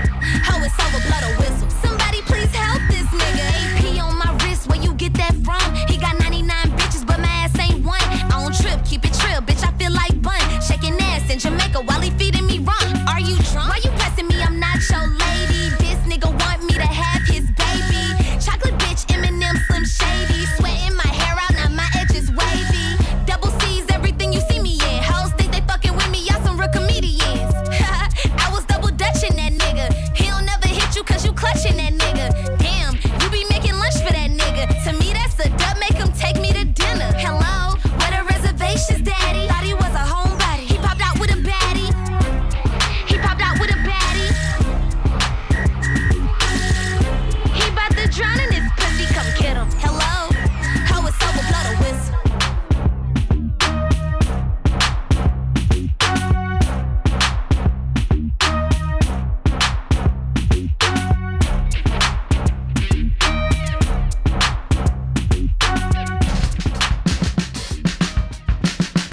Ho, it's over, blow the whistle. Somebody please help this nigga. AP on my wrist, where you get that from? He got 99 bitches, but my ass ain't one. I don't trip, keep it trill, bitch, I feel like Bun. Shaking ass in Jamaica while he feeding me rum. Are you drunk? Why you pressing me? I'm not your lady. This nigga want me to have his baby. Chocolate bitch, Eminem, Slim Shady. Sweating my hair out, now my edges wavy. Double C's, everything you see me in. Hoes think they fucking with me, y'all some real comedians. I was double dutching that nigga. He don't never hit you cause you clutching that.